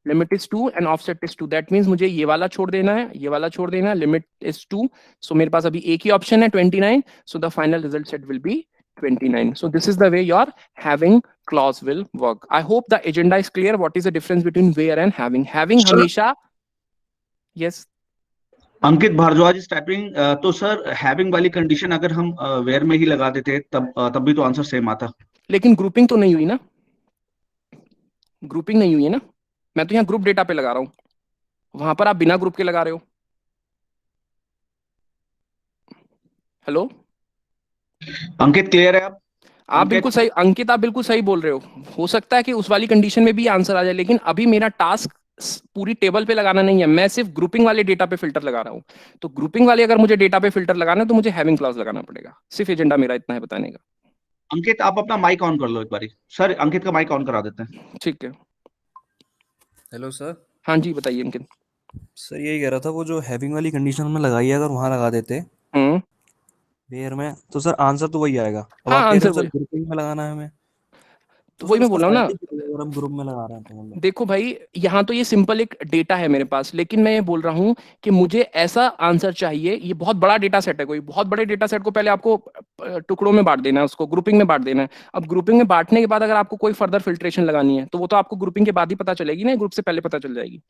limit is 2 and offset is 2। That means मुझे ये वाला छोड़ देना है, ये वाला छोड़ देना है, लिमिट इज 2। सो मेरे पास अभी एक ही ऑप्शन है 29। So the final result set will be 29. So this is the way your having clause will work. I hope the agenda is clear. What is the difference between where and having? Having हमेशा, yes, Ankit Bhardwaj is typing. तो sir having वाली condition अगर हम where में ही लगा देते तब भी तो आंसर सेम आता। लेकिन ग्रुपिंग तो नहीं हुई ना, ग्रुपिंग नहीं हुई है ना, मैं तो यहाँ ग्रुप डेटा पे लगा रहा हूँ, वहां पर आप बिना ग्रुप के लगा रहे हो। हेलो अंकित क्लियर है आप बिल्कुल सही, अंकित आप बिल्कुल सही बोल रहे हो सकता है कि उस वाली कंडीशन में भी आंसर आ जाए, लेकिन अभी मेरा टास्क पूरी टेबल पे लगाना नहीं है, मैं सिर्फ ग्रुपिंग वाले डेटा पे फिल्टर लगा रहा हूँ। तो ग्रुपिंग वाले अगर मुझे डेटा पे फिल्टर लगाना है तो मुझे हैविंग क्लॉज लगाना पड़ेगा। सिर्फ एजेंडा मेरा इतना है बताने का। अंकित आप अपना माइक ऑन कर लो एक बारी, सर अंकित का माइक ऑन करा देते हैं। ठीक है, हेलो सर। हाँ जी बताइए अंकित। सर यही कह रहा था, वो जो हैविंग वाली कंडीशन में लगाई है, अगर वहां लगा देते वेयर में, तो सर आंसर तो वही आएगा। अब हाँ आप कह आंसर रहे हो वही, सर ग्रुपिंग में लगाना है हमें, तो तो वही सर मैं उसका बोल रहा हूँ ना। फायदा ही क्या है अगर हम ग्रुप में लगा रहे हैं तो मतलब। देखो भाई यहाँ तो ये सिंपल एक डेटा है मेरे पास, लेकिन मैं ये बोल रहा हूँ कि मुझे ऐसा आंसर चाहिए, ये बहुत बड़ा डेटा सेट है, कोई बहुत बड़े डेटा सेट को पहले आपको टुकड़ों में बांट देना है, उसको ग्रुपिंग में बांट देना है। अब ग्रुपिंग में बांटने के बाद अगर आपको कोई फर्दर फिल्ट्रेशन लगानी है तो वो तो आपको ग्रुपिंग के बाद ही पता चलेगी ना, ग्रुप से पहले पता चल जाएगी।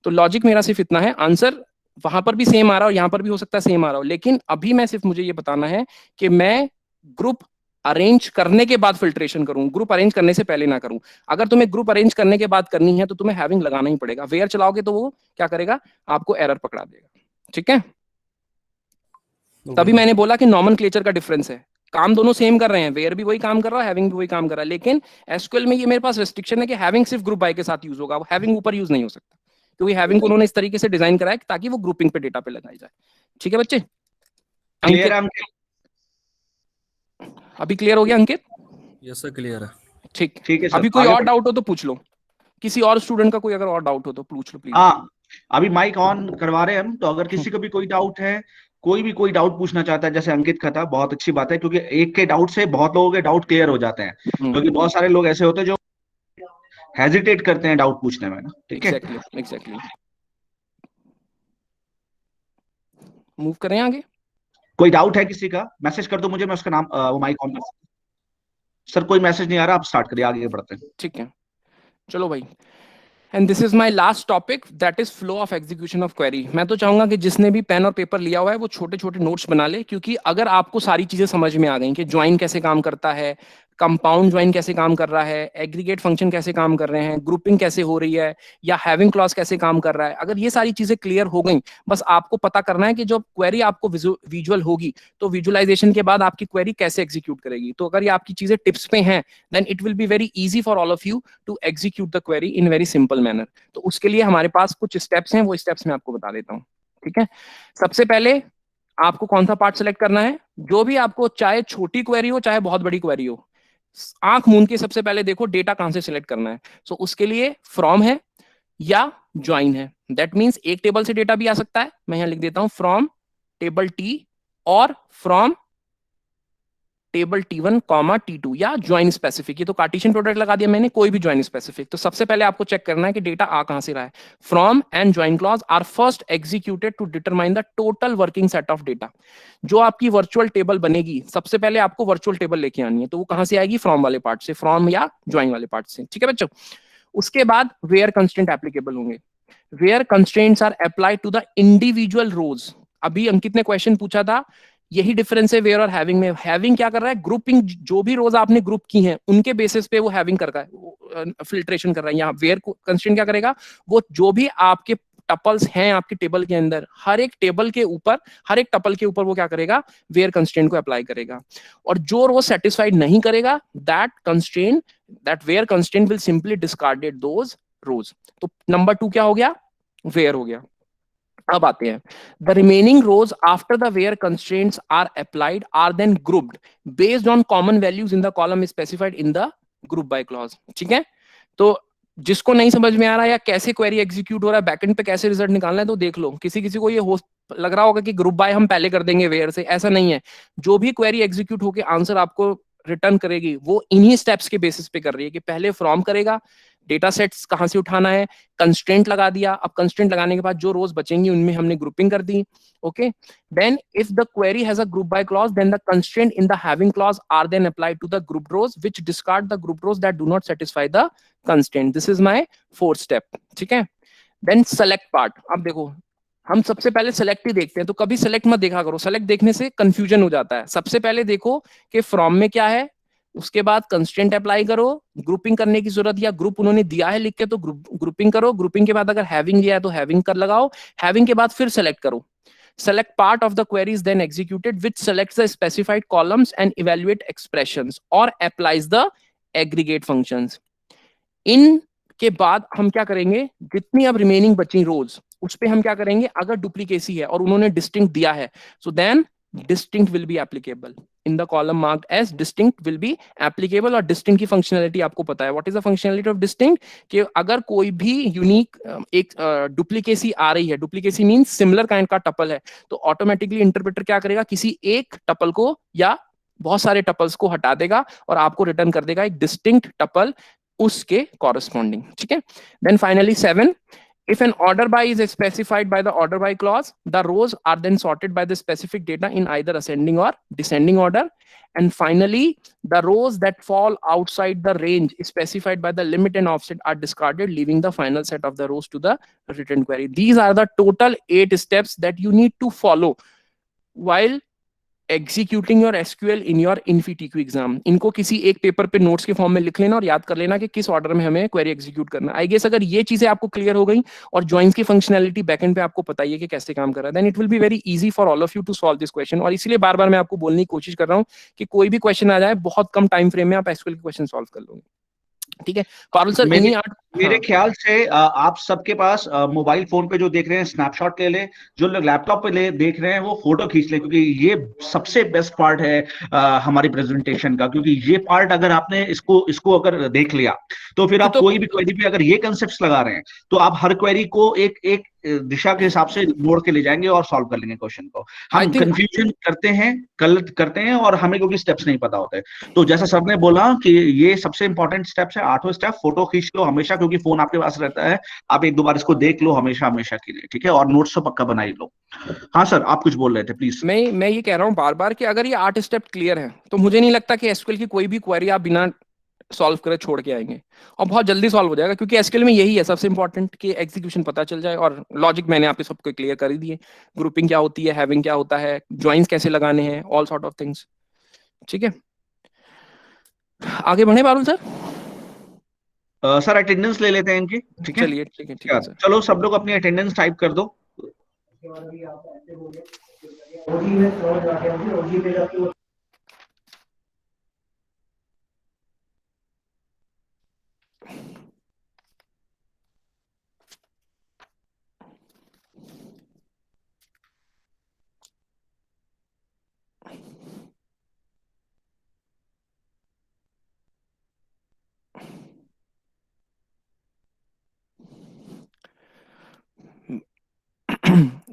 तो लॉजिक मेरा सिर्फ इतना है, आंसर वहां पर भी सेम आ रहा हो, यहाँ पर भी हो सकता है सेम आ रहा हो, लेकिन अभी मैं सिर्फ मुझे ये बताना है कि मैं ग्रुप अरेंज करने के बाद फिल्ट्रेशन करूं, ग्रुप अरेंज करने से पहले ना करूं। अगर तुम्हें ग्रुप अरेंज करने के बाद करनी है तो तुम्हें हैविंग लगाना ही पड़ेगा। वेयर चलाओगे तो वो क्या करेगा, आपको एरर पकड़ा देगा। ठीक है, तभी मैंने बोला कि नॉमेनक्लेचर का डिफरेंस है, काम दोनों सेम कर रहे हैं, वेयर भी वही काम कर रहा है, हैविंग भी वही काम कर रहा है, लेकिन एसक्यूएल में ये मेरे पास रेस्ट्रिक्शन है कि हैविंग सिर्फ ग्रुप बाय के साथ यूज होगा, हैविंग ऊपर यूज नहीं हो सकता, क्योंकि हैविंग को उन्होंने इस तरीके से डिजाइन करा है ताकि वो ग्रुपिंग पे डेटा पे लगाई जाए। ठीक है बच्चे, क्लियर है अंकित अभी क्लियर हो गया अंकित? यस सर क्लियर है। ठीक, ठीक है सर, अभी कोई आगे और डाउट हो तो पूछ लो, किसी और स्टूडेंट का कोई अगर और डाउट हो तो पूछ लो प्लीज। हाँ अभी माइक ऑन करवा रहे हैं हम, तो अगर किसी को भी कोई डाउट है, कोई डाउट पूछना चाहता है, जैसे अंकित का था, बहुत अच्छी बात है, क्योंकि एक के डाउट से बहुत लोगों के डाउट क्लियर हो जाते हैं, क्योंकि बहुत सारे लोग ऐसे होते हैं जो हेजिटेट करते हैं डाउट पूछने में ना। ठीक है, एग्जैक्टली मूव करें आगे। कोई डाउट है किसी का? मैसेज कर दो मुझे, मैं उसका नाम वो माइक ऑन कर। सर कोई मैसेज नहीं आ रहा, आप स्टार्ट करिए, आगे बढ़ते हैं। ठीक है, चलो भाई। And this is my last topic, that is flow of execution of query. मैं तो चाहूंगा कि जिसने भी पेन और पेपर लिया हुआ है वो छोटे छोटे नोट्स बना ले, क्योंकि अगर आपको सारी चीजें समझ में आ गई कि ज्वाइन कैसे काम करता है, कंपाउंड ज्वाइन कैसे काम कर रहा है, एग्रीगेट फंक्शन कैसे काम कर रहे हैं, ग्रुपिंग कैसे हो रही है, या हैविंग क्लॉज कैसे काम कर रहा है, अगर ये सारी चीजें क्लियर हो गई, बस आपको पता करना है कि जो क्वेरी आपको विजुअल होगी तो विजुअलाइजेशन के बाद आपकी क्वेरी कैसे एग्जीक्यूट करेगी। तो अगर ये आपकी चीजें टिप्स पे हैं, then it will be very easy for all of you to execute the query in very simple manner. तो उसके लिए हमारे पास कुछ स्टेप्स हैं, वो स्टेप्स मैं आपको बता देता हूँ। ठीक है, सबसे पहले आपको कौन सा पार्ट सेलेक्ट करना है? जो भी आपको, चाहे छोटी क्वेरी हो चाहे बहुत बड़ी क्वेरी हो, आंख मूंद के सबसे पहले देखो डेटा कहां से सिलेक्ट करना है। सो उसके लिए फ्रॉम है या ज्वाइन है। दैट मींस एक टेबल से डेटा भी आ सकता है, मैं यहां लिख देता हूं फ्रॉम टेबल टी, और from table T1 comma T2, या ज्वाइन स्पेसिफिक। ये तो कार्टेशियन प्रोडक्ट लगा दिया मैंने, कोई भी ज्वाइन स्पेसिफिक। तो सबसे पहले आपको चेक करना है कि डेटा आ कहां से रहा है। From and join clause are first executed to determine the total working set of data. जो आपकी वर्चुअल टेबल बनेगी, सबसे पहले आपको वर्चुअल टेबल लेके आनी है, तो वो कहां से आएगी? फ्रॉम वाले पार्ट से, फ्रॉम या ज्वाइन वाले पार्ट से। ठीक है बच्चों, उसके बाद वेयर कंस्ट्रेंट एप्लीकेबल होंगे। Where constraints are applied to the individual rows. अभी अंकित ने क्वेश्चन पूछा था, यही डिफरेंस है वेयर और हैविंग में। हैविंग क्या कर रहा है? ग्रुपिंग, जो भी रोज आपने ग्रुप की हैं उनके बेसिस पे वो हैविंग कर रहा है, फिल्ट्रेशन कर रहा है। यहाँ वेयर कंस्ट्रेंट क्या करेगा? वो जो भी आपके टपल्स हैं आपके टेबल के अंदर, हर एक टेबल के ऊपर, हर एक टपल के ऊपर वो क्या करेगा? वेयर कंस्ट्रेंट को अप्लाई करेगा। और जो रोज सेटिस्फाइड नहीं करेगा, that where constraint will simply discarded those rows. तो नंबर 2 क्या हो गया? वेयर हो गया। अब आते हैं, the remaining rows after the where constraints are applied are then grouped based on common values in the column specified in the group by clause. ठीक है, तो जिसको नहीं समझ में आ रहा है या कैसे क्वेरी एग्जीक्यूट हो रहा है, बैकएंड पे कैसे रिजल्ट निकालना है, तो देख लो। किसी किसी को ये हो लग रहा होगा कि ग्रुप बाय हम पहले कर देंगे वेयर से, ऐसा नहीं है। जो भी क्वेरी एग्जीक्यूट होकर आंसर आपको रिटर्न करेगी, वो इन्हीं स्टेप्स के बेसिस पे कर रही है कि पहले फ्रॉम करेगा, डेटा सेट्स कहां से उठाना है, कंस्ट्रेंट लगा दिया। अब कंस्ट्रेंट लगाने के बाद जो रोज बचेंगी उनमें हमने ग्रुपिंग कर दी। Okay, then if the query has a group by clause, then the constraint in the having clause are then applied to the group rows which discard the group rows that do not satisfy the constraint. This is my 4th step. ठीक है, then select part. अब देखो, हम सबसे पहले select ही देखते हैं, तो कभी सेलेक्ट मत देखा करो, सेलेक्ट देखने से कंफ्यूजन हो जाता है। सबसे पहले देखो कि फ्रॉम में क्या है, उसके बाद कंस्ट्रेंट अप्लाई करो। ग्रुपिंग करने की जरूरत, या ग्रुप उन्होंने दिया है लिख के, तो ग्रुपिंग करो। ग्रुपिंग के बाद अगर हैविंग दिया है तो हैविंग कर लगाओ। हैविंग के बाद फिर सेलेक्ट करो। Select part of the query is then executed, which selects the specified columns and evaluate expressions or applies the aggregate functions. इन के बाद हम क्या करेंगे, जितनी अब रिमेनिंग बची रोज, उस पे हम क्या करेंगे, अगर डुप्लीकेसी है और उन्होंने डिस्टिंक्ट दिया है, so then distinct will be applicable in the column marked as distinct will be applicable. और डिस्टिंक्ट की फंक्शनलिटी आपको पता है, what is the functionality of distinct, कि अगर कोई भी यूनिक एक डुप्लीकेसी आ रही है, डुप्लीकेसी मींस सिमिलर काइंड का टपल है, तो ऑटोमेटिकली इंटरप्रेटर क्या करेगा, किसी एक टपल को या बहुत सारे टपल्स को हटा देगा और आपको रिटर्न कर देगा एक डिस्टिंक्ट टपल उसके कॉरेस्पॉन्डिंग। ठीक है, then finally 7, if an order by is specified by the order by clause, the rows are then sorted by the specific data in either ascending or descending order. And finally, the rows that fall outside the range specified by the limit and offset are discarded, leaving the final set of the rows to the written query. These are the total 8 steps that you need to follow while executing your SQL in your इनफीटीक्यू exam. इनको किसी एक paper पे notes के form में लिख लेना और याद कर लेना कि किस ऑर्डर में हमें क्वेरी एग्जीक्यूट करना। आई गेस अगर ये चीजें आपको क्लियर हो गई और ज्वाइंस की फंक्शनैलिटी बैकएंड पे आपको पता ही है कि कैसे काम कर रहा है, then it will be very easy for all of you to solve this question. और इसलिए बार बार मैं आपको बोलने की कोशिश कर रहा हूँ कि कोई भी क्वेश्चन आ जाए, बहुत कम टाइम फ्रेम में आप एसक्यूएल के क्वेश्चन सॉल्व कर लोगे। ठीक है पारुल सर, मेरे ख्याल से आप सबके पास मोबाइल फोन पे जो देख रहे हैं स्नैपशॉट ले ले, जो लोग लैपटॉप पे देख रहे हैं वो फोटो खींच ले, क्योंकि ये सबसे बेस्ट पार्ट है हमारी प्रेजेंटेशन का। क्योंकि ये पार्ट अगर आपने इसको अगर देख लिया तो फिर आप कोई भी क्वेरी पे अगर ये कंसेप्ट्स लगा रहे हैं तो आप हर क्वेरी को एक दिशा के हिसाब से मोड़ के ले जाएंगे और सॉल्व कर लेंगे क्वेश्चन को। हम कंफ्यूजन करते हैं, गलत करते हैं, और हमें क्योंकि स्टेप्स नहीं पता होते। तो जैसा सर ने बोला कि ये सबसे इंपॉर्टेंट स्टेप्स है, 8वां स्टेप फोटो खींच लो हमेशा, क्योंकि फोन आपके पास रहता है, आप एक दो बार इसको देख लो हमेशा हमेशा के लिए, ठीक है, और नोट्स तो पक्का बना ही लो। हाँ सर, आप कुछ बोल रहे थे, प्लीज। मैं ये कह रहा हूँ बार बार कि अगर ये 8 स्टेप क्लियर है तो मुझे नहीं लगता कि एसक्यूएल की कोई भी क्वेरी आप बिना सॉल्व करे छोड़ के आएंगे, और बहुत जल्दी सॉल्व हो जाएगा, क्योंकि एसक्यूएल में यही है सबसे इंपॉर्टेंट कि एग्जीक्यूशन पता चल जाए, और लॉजिक मैंने आपके सबको क्लियर कर ही दिए, ग्रुपिंग क्या होती है, हैविंग क्या होता है, ज्वाइंस कैसे लगाने हैं, ऑल सॉर्ट ऑफ थिंग्स। ठीक है, आगे बढ़े पारुल सर। सर अटेंडेंस ले लेते हैं इनकी, ठीक है। चलिए ठीक है सर। चलो सब लोग अपनी अटेंडेंस टाइप कर दो।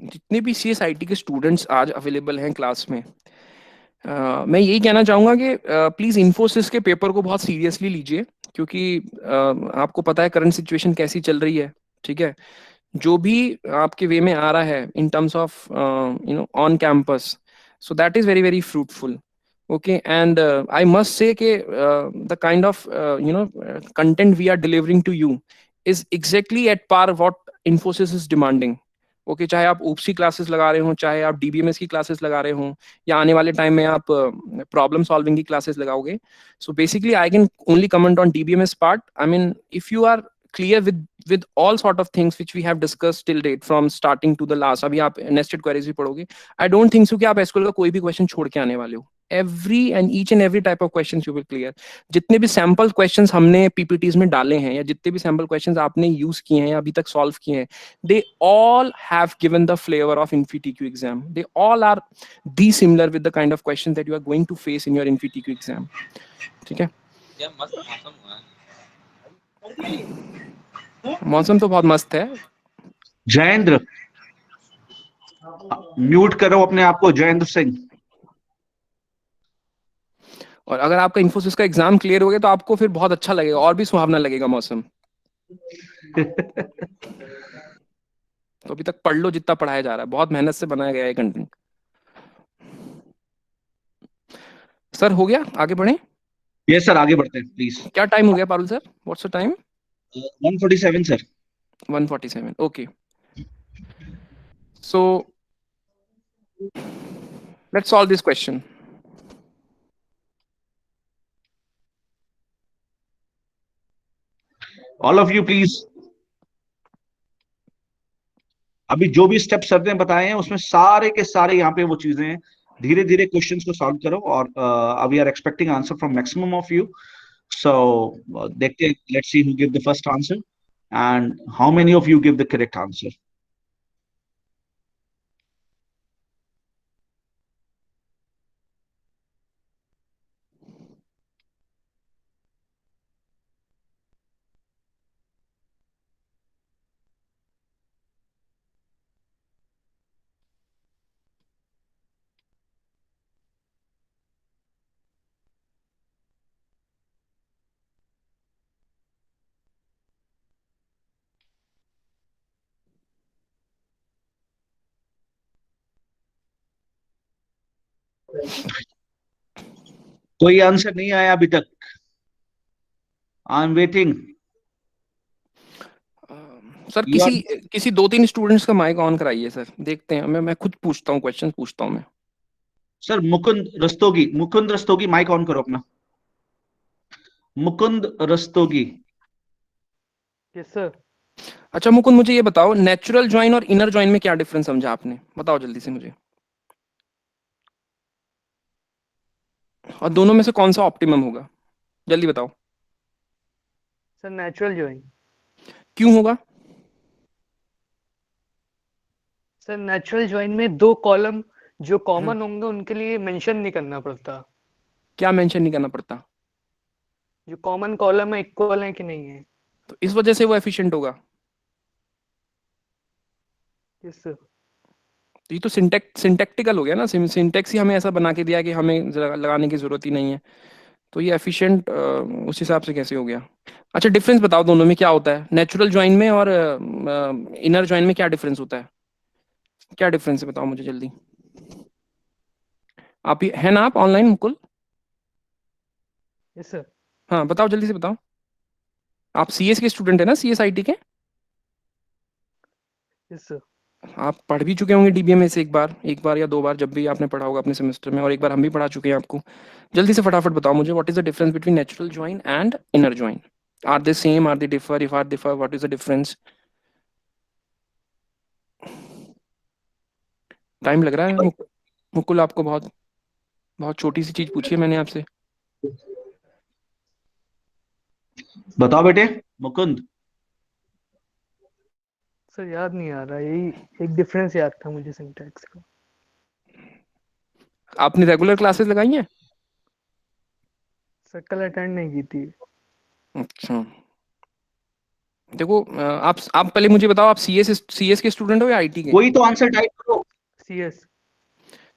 जितने भी सीएसआईटी के स्टूडेंट्स आज अवेलेबल हैं क्लास में, मैं यही कहना चाहूंगा कि प्लीज इन्फोसिस के पेपर को बहुत सीरियसली लीजिए, क्योंकि आपको पता है करंट सिचुएशन कैसी चल रही है। ठीक है, जो भी आपके वे में आ रहा है in terms of on campus, so that is very very fruitful. Okay, and I must say कि the kind of content we are delivering to you is exactly at par what Infosys is demanding. Okay, चाहे आप ओपसी classes लगा रहे हो, चाहे आप DBMS की classes लगा रहे हो, या आने वाले टाइम में आप प्रॉब्लम सॉल्विंग की क्लासेस लगाओगे। So basically I can only comment on DBMS part. I mean if you are clear with all sort of things which we have discussed till date from starting to the last, अभी आप nested queries भी पढ़ोगे, I don't think so कि आप SQL का कोई भी question छोड़ के आने वाले हो। every and each and every type of questions you will clear। जितने भी सैम्पल क्वेश्चंस हमने पीपीटीज में डाले हैं, या जितने भी सैम्पल क्वेश्चंस आपने यूज किए हैं या अभी तक सॉल्व किए हैं, they all have given the flavor of InfyTQ exam। they all are the similar with the kind of questions that you are going to face in your InfyTQ exam। ठीक है, मौसम तो बहुत मस्त है। जयेंद्र, म्यूट करो अपने आप को, जयेंद्र सिंह। और अगर आपका इन्फोसिस का एग्जाम क्लियर हो गया तो आपको फिर बहुत अच्छा लगेगा, और भी सुहावना लगेगा मौसम। तो अभी तक पढ़ लो जितना पढ़ाया जा रहा है, बहुत मेहनत से बनाया गया है कंटेंट। सर हो गया, आगे बढ़े। यस सर, आगे बढ़ते हैं प्लीज। क्या टाइम हो गया Parul sir, what's the time? 147 sir. 147, okay. So let's solve this question. All of you please, अभी जो भी स्टेप सर ने बताए हैं उसमें सारे के सारे यहाँ पे वो चीजें हैं। धीरे धीरे क्वेश्चंस को सॉल्व करो, और we are expecting answer from maximum of you. So देखते हैं, let's see who give the first answer and how many of you give the correct answer. कोई आंसर नहीं आया अभी तक, आई एम वेटिंग। सर किसी 2-3 स्टूडेंट्स का mic on कराइए सर, देखते हैं। मैं खुद पूछता हूँ, क्वेश्चन पूछता हूँ मैं। Sir Mukund Rastogi mic on करो अपना। मुकुंद रस्तोगी। Yes sir. अच्छा मुकुंद, मुझे ये बताओ, नेचुरल ज्वाइन और इनर ज्वाइन में क्या डिफरेंस समझा आपने, बताओ जल्दी से मुझे। और दोनों में से कौन सा ऑप्टिमम होगा, जल्दी बताओ। Sir natural join. क्यों होगा? सर नेचुरल ज्वाइन में 2 कॉलम जो कॉमन होंगे उनके लिए मेंशन नहीं करना पड़ता। क्या मेंशन नहीं करना पड़ता? जो कॉमन कॉलम है इक्वल है कि नहीं है। तो इस वजह से वो एफिशिएंट होगा। Yes sir. तो ये तो सिंटैक्टिकल हो गया ना, सिंटैक्स ही हमें ऐसा बना के दिया कि हमें लगाने की जरूरत ही नहीं है, तो ये एफिशिएंट उस हिसाब से कैसे हो गया? अच्छा डिफरेंस बताओ दोनों में क्या होता है, नेचुरल ज्वाइन में और इनर ज्वाइन में क्या डिफरेंस होता है, क्या डिफरेंस है बताओ मुझे जल्दी। आप है ना आप ऑनलाइन मुकुल? Yes sir. हाँ बताओ जल्दी से बताओ। आप सीएस के स्टूडेंट है ना, सीएस आईटी के? Yes sir. आप पढ़ भी चुके होंगे डीबीएम से एक बार या दो बार, जब भी आपने पढ़ा होगा अपने सेमेस्टर में, और एक बार हम भी पढ़ा चुके हैं आपको। जल्दी से फटाफट बताओ मुझे, what is the difference between natural join and inner join? Are they same, are they differ, if are differ what is the difference? Time लग रहा है मुकुल आपको? बहुत बहुत छोटी सी चीज पूछी है मैंने आपसे। बताओ बेटे मुकुंद। सर याद नहीं आ रहा, यही एक डिफरेंस याद था मुझे सिंटैक्स का। आपने रेगुलर क्लासेस लगाई हैं? सर कल अटेंड नहीं की थी। अच्छा देखो आप पहले मुझे बताओ, आप सीएस के स्टूडेंट हो या आईटी के? कोई तो आंसर टाइप करो। सीएस।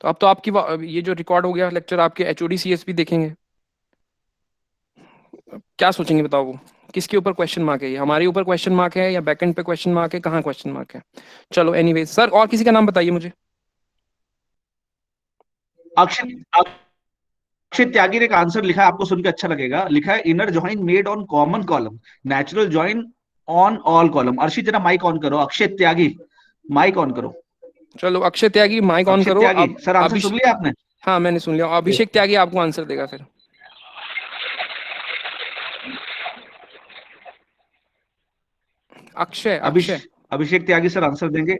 तो अब तो आपकी ये जो रिकॉर्ड हो गया लेक्चर, आपके एचओडी सीएस भी देखेंगे। क्या सोचेंगे बताओ, वो किसके ऊपर क्वेश्चन मार्क है? ये हमारे ऊपर क्वेश्चन मार्क है या बैकएंड पे क्वेश्चन मार्क है, कहाँ क्वेश्चन मार्क है? चलो एनीवेज सर, और किसी का नाम बताइए मुझे। अक्षित अक्षित त्यागी ने एक आंसर लिखा है, आपको सुन के अच्छा लगेगा। लिखा है inner join made on common column, natural join on all column. Arshit जरा माइक ऑन करो। अक्षित त्यागी माइक ऑन करो। चलो अक्षय त्यागी माइक ऑन अक्षित करो त्यागी अब। सर, आंसर सुन अभिषेक, लिया आपने? हाँ मैंने सुन लिया, अभिषेक त्यागी आपको आंसर देगा फिर। अक्षय अक्षय अभिषेक त्यागी सर आंसर देंगे।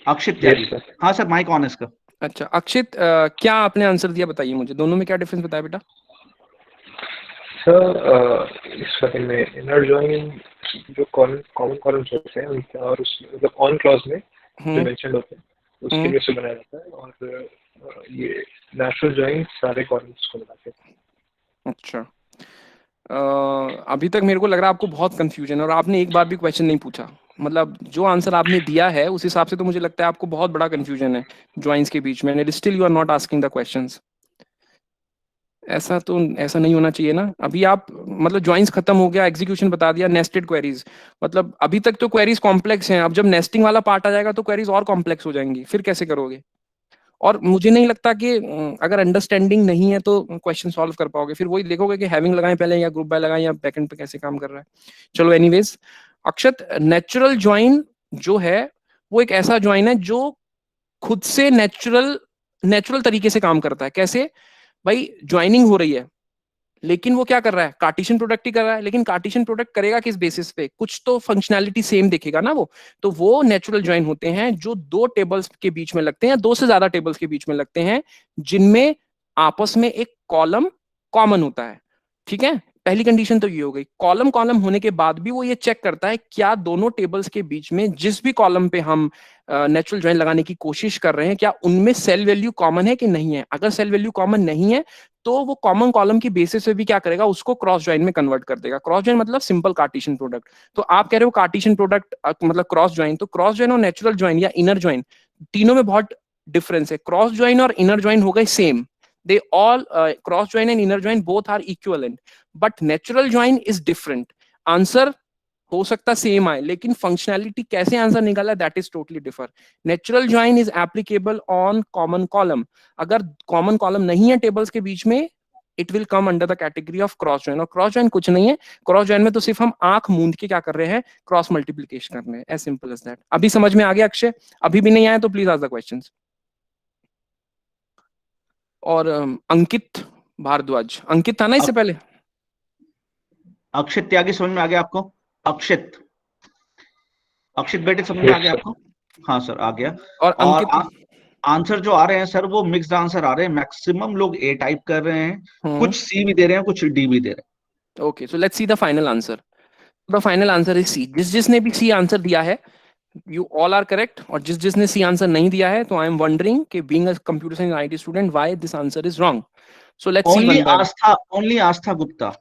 अक्षित त्यागी हाँ सर, माइक ऑन है इसका। अच्छा अक्षित, क्या आपने आंसर दिया बताइए मुझे, दोनों में क्या डिफरेंस बताया बेटा? सर इस वाले में इनर ज्वाइन जो कॉमन कॉलम्स होते हैं उनके, और उस मतलब ऑन क्लॉज में जो मेंशन होते हैं उसके लिए से बनाया जाता है, और ये नेचुरल ज्वाइन सारे कॉलम्स को बनाते हैं। अच्छा अभी तक मेरे को लग रहा है आपको बहुत कंफ्यूजन है और आपने एक बार भी क्वेश्चन नहीं पूछा। मतलब जो आंसर आपने दिया है उस हिसाब से तो मुझे लगता है आपको बहुत बड़ा कंफ्यूजन है ज्वाइंस के बीच में, and still you are not asking the questions. ऐसा नहीं होना चाहिए ना। अभी आप मतलब ज्वाइंस खत्म हो गया, एग्जीक्यूशन बता दिया, नेस्टेड क्वेरीज, मतलब अभी तक तो क्वेरीज कॉम्प्लेक्स हैं, अब जब नेस्टिंग वाला पार्ट आ जाएगा तो क्वेरीज और कॉम्प्लेक्स हो जाएंगी, फिर कैसे करोगे? और मुझे नहीं लगता कि अगर अंडरस्टैंडिंग नहीं है तो क्वेश्चन सॉल्व कर पाओगे, फिर वही देखोगे कि हैविंग लगाएं पहले या ग्रुप बाय लगाएं या बैकएंड पे कैसे काम कर रहा है। चलो एनीवेज अक्षत, नेचुरल ज्वाइन जो है वो एक ऐसा ज्वाइन है जो खुद से नेचुरल तरीके से काम करता है। कैसे भाई? ज्वाइनिंग हो रही है लेकिन वो क्या कर रहा है, कार्टेशियन प्रोडक्ट ही कर रहा है, लेकिन कार्टेशियन प्रोडक्ट करेगा किस बेसिस पे? कुछ तो फंक्शनैलिटी सेम दिखेगा ना वो। तो वो नेचुरल ज्वाइन होते हैं जो दो टेबल्स के बीच में लगते हैं, दो से ज्यादा टेबल्स के बीच में लगते हैं, जिनमें आपस में एक कॉलम कॉमन होता है। ठीक है, पहली कंडीशन तो ये हो गई। कॉलम कॉलम होने के बाद भी वो ये चेक करता है क्या दोनों टेबल्स के बीच में जिस भी कॉलम पे हम नेचुरल ज्वाइन लगाने की कोशिश कर रहे हैं, क्या उनमें सेल वैल्यू कॉमन है कि नहीं है। अगर सेल वैल्यू कॉमन नहीं है तो वो कॉमन कॉलम की बेसिस पे भी क्या करेगा, उसको क्रॉस ज्वाइन में कन्वर्ट कर देगा। क्रॉस ज्वाइन मतलब सिंपल कार्टेशियन प्रोडक्ट। तो आप कह रहे हो कार्टेशियन प्रोडक्ट मतलब क्रॉस ज्वाइन, तो क्रॉस ज्वाइन और नेचुरल ज्वाइन या इनर ज्वाइन तीनों में बहुत डिफरेंस है। क्रॉस ज्वाइन और इनर ज्वाइन हो गए same, they all cross join and inner join both are equivalent, but natural join is different। Answer हो सकता सेम आए लेकिन फंक्शनैलिटी कैसे आंसर निकाला that is totally differ. Natural join is applicable on common column. अगर common column नहीं है tables के बीच में, it will come under the category of cross join. और क्रॉस ज्वाइन कुछ नहीं है, क्रॉस ज्वाइन में तो सिर्फ हम आंख मूंद के क्या कर रहे हैं, क्रॉस मल्टीप्लीकेशन कर रहे हैं, एज सिंपल एज दैट। अभी समझ में आ गया अक्षय? अभी भी नहीं आया तो प्लीज आस्क द क्वेश्चंस। और अंकित भारद्वाज, अंकित था ना इससे पहले? अक्षित त्यागी समझ में आ गया आपको? अक्षित बेटे समझ में आ गया आपको? हाँ सर आ गया। और और अंकित आंसर जो आ रहे हैं सर वो मिक्स्ड आंसर आ रहे हैं। मैक्सिमम लोग ए टाइप कर रहे हैं, कुछ सी भी दे रहे हैं, कुछ डी भी दे रहे हैं। Okay so let's see the final answer. The final answer is C. जिसने भी सी आंसर दिया है यू ऑल आर करेक्ट, और जिसने सी आंसर नहीं दिया है तो आई एम वंडरिंग कि being a computer science IT student why this answer is wrong. So let's C one by only Aastha Gupta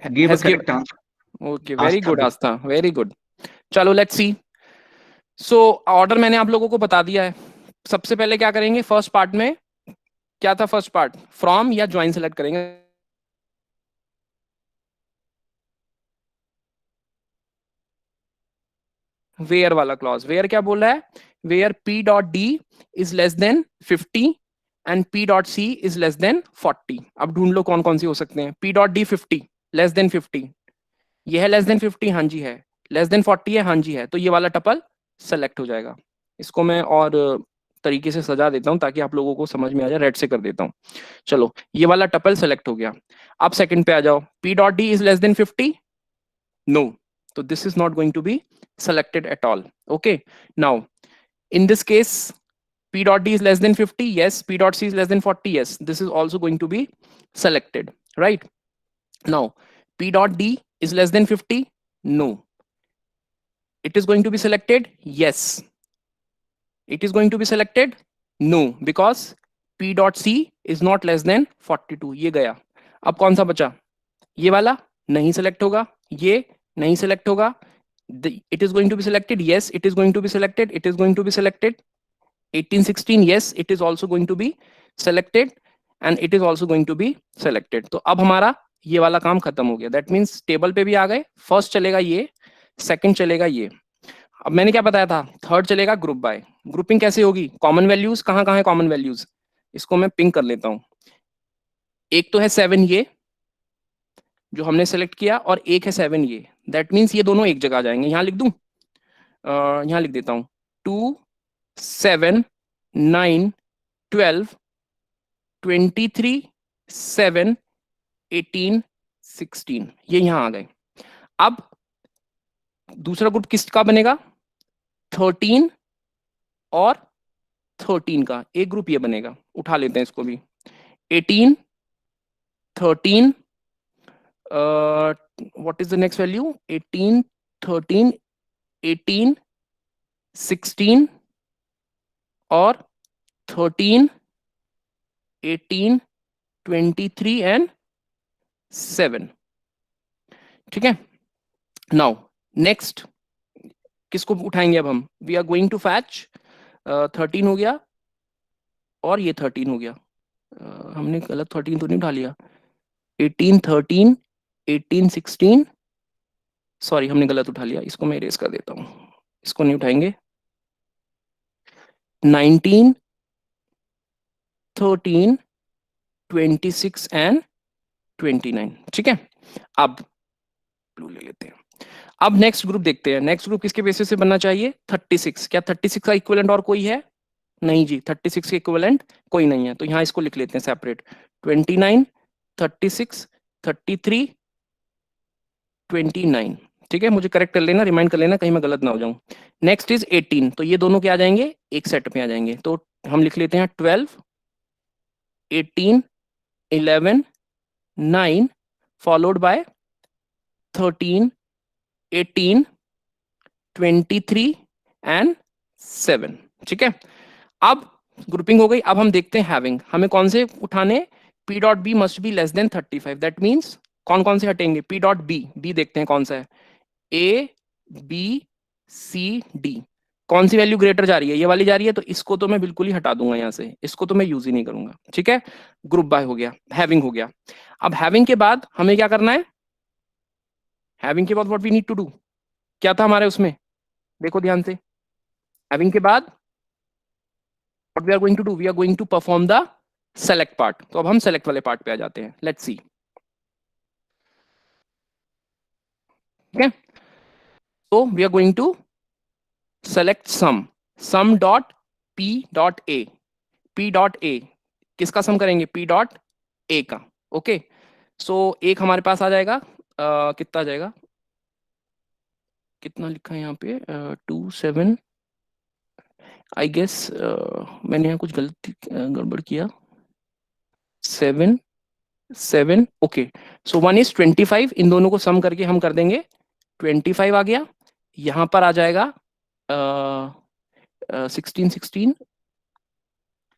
gave a correct answer. Okay very Aastha good Gupta. Aastha, very good. चलो let's see. So order मैंने आप लोगों को बता दिया है। सबसे पहले क्या करेंगे, फर्स्ट पार्ट में क्या था, फर्स्ट पार्ट फ्रॉम या ज्वाइन सेलेक्ट करेंगे। वेयर वाला क्लॉज। वेयर क्या बोल रहा है? Where P dot D is less than 50 and P dot C is less than 40। अब ढूंढ लो कौन कौन सी हो सकते हैं। P dot D 50, less than 50, ये है लेस देन 50, हाँ जी है। लेस देन 40 है, हाँ जी है। तो ये वाला टपल सेलेक्ट हो जाएगा। इसको मैं और तरीके से सजा देता हूं ताकि आप लोगों को समझ में आ जाए। रेड से कर देता हूं। चलो, ये वाला टपल सेलेक्ट हो गया। अब सेकंड पे आ जाओ। P dot D is less than 50, no, तो this is not going to be selected at all. Okay, now in this case P dot D is less than 50, yes. P dot C is less than 40, yes. This is also going to be selected, right? Now P dot D is less than 50, no. It is going to be selected, yes. It is going to be selected, no, because P dot C is not less than 42. ये गया। अब कौन सा बचा? ये वाला नहीं select होगा, ये नहीं सेलेक्ट होगा। It is going to be selected, yes. It is going to be selected, it is going to be selected. 1816, yes, it is also going to be selected and it is also going to be selected. तो अब हमारा ये वाला काम खत्म हो गया। That means table पे भी आ गए। फर्स्ट चलेगा ये, सेकंड चलेगा ये। अब मैंने क्या बताया था? थर्ड चलेगा ग्रुप बाय। ग्रुपिंग कैसे होगी? कॉमन वैल्यूज कहाँ कहाँ है? कॉमन वैल्यूज इसको मैं पिंक कर लेता हूँ। एक तो है 7 ये जो हमने सेलेक्ट किया, और एक है 7 ये। दैट मीन्स ये दोनों एक जगह आ जाएंगे। यहां लिख दूं, यहां लिख देता हूं 2 7 9 12 23 7 18 16, ये यहां आ गए। अब दूसरा ग्रुप किसका बनेगा? 13 और 13 का एक ग्रुप ये बनेगा। उठा लेते हैं इसको भी। 18 13, what is the next value? 18 13 18 16 और 13 18 23 एंड 7। ठीक है। नाउ नेक्स्ट किसको उठाएंगे अब हम? We are going to fetch 13 हो गया और ये 13 हो गया। हमने गलत 13 तो नहीं उठा लिया? 18 13 18 16, सॉरी हमने गलत उठा लिया। इसको मैं इरेज कर देता हूं, इसको नहीं उठाएंगे। 19 13 26 एंड 29। ठीक है। अब ब्लू ले लेते हैं। अब नेक्स्ट ग्रुप देखते हैं। नेक्स्ट ग्रुप किसके बेसिस से बनना चाहिए? 36। क्या 36 का इक्विवेलेंट और कोई है? नहीं जी, 36 के इक्विवेलेंट कोई नहीं है। तो यहां इसको लिख लेते हैं सेपरेट। 29 36 33 29। ठीक है, मुझे करेक्ट कर लेना, रिमाइंड कर लेना, कहीं मैं गलत ना हो जाऊं। नेक्स्ट इज 18, तो ये दोनों क्या आ जाएंगे? एक सेट में आ जाएंगे। तो हम लिख लेते हैं 12 18 11 9 फॉलोड बाय 13 18 23 एंड 7। ठीक है। अब ग्रुपिंग हो गई। अब हम देखते हैं हैविंग। हमें कौन से उठाने? P dot B must be less than 35। That means कौन कौन से हटेंगे? P डॉट बी, बी देखते हैं कौन सा है। A B C D, कौन सी वैल्यू ग्रेटर जा रही है? ये वाली जा रही है, तो इसको तो मैं बिल्कुल ही हटा दूंगा यहाँ से। इसको तो मैं यूज ही नहीं करूंगा। ठीक है। ग्रुप बाय हो गया, हैविंग हो गया। अब हैविंग के बाद हमें क्या करना है? हैविंग के बाद what we need to do, क्या था हमारे उसमें? देखो ध्यान से। हैविंग के बाद what we are going to do? We are going to perform the select part. तो अब हम सेलेक्ट वाले पार्ट पे आ जाते हैं। लेट्स सी। ठीक है। So we are going to select sum dot p dot a। p dot a किसका सम करेंगे? p dot a का। ओके, सो एक हमारे पास आ जाएगा। कितना आ जाएगा? कितना लिखा है यहाँ पे? 2 7, आई गेस मैंने यहाँ कुछ गलती गड़बड़ किया। 7 7, ओके। सो 1 is 25, इन दोनों को सम करके हम कर देंगे 25 आ गया। यहाँ पर आ जाएगा 16 16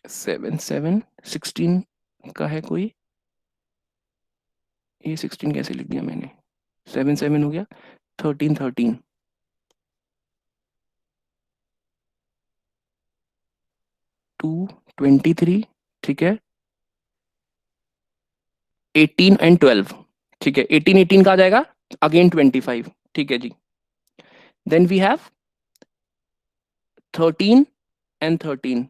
7 7 16 का है कोई? ये 16 कैसे लिख दिया मैंने? 7 7 हो गया। 13 13 2 23। ठीक है। 18 एंड 12। ठीक है। 18 18 का आ जाएगा अगेन 25। ठीक है जी। Then we have 13 and 13.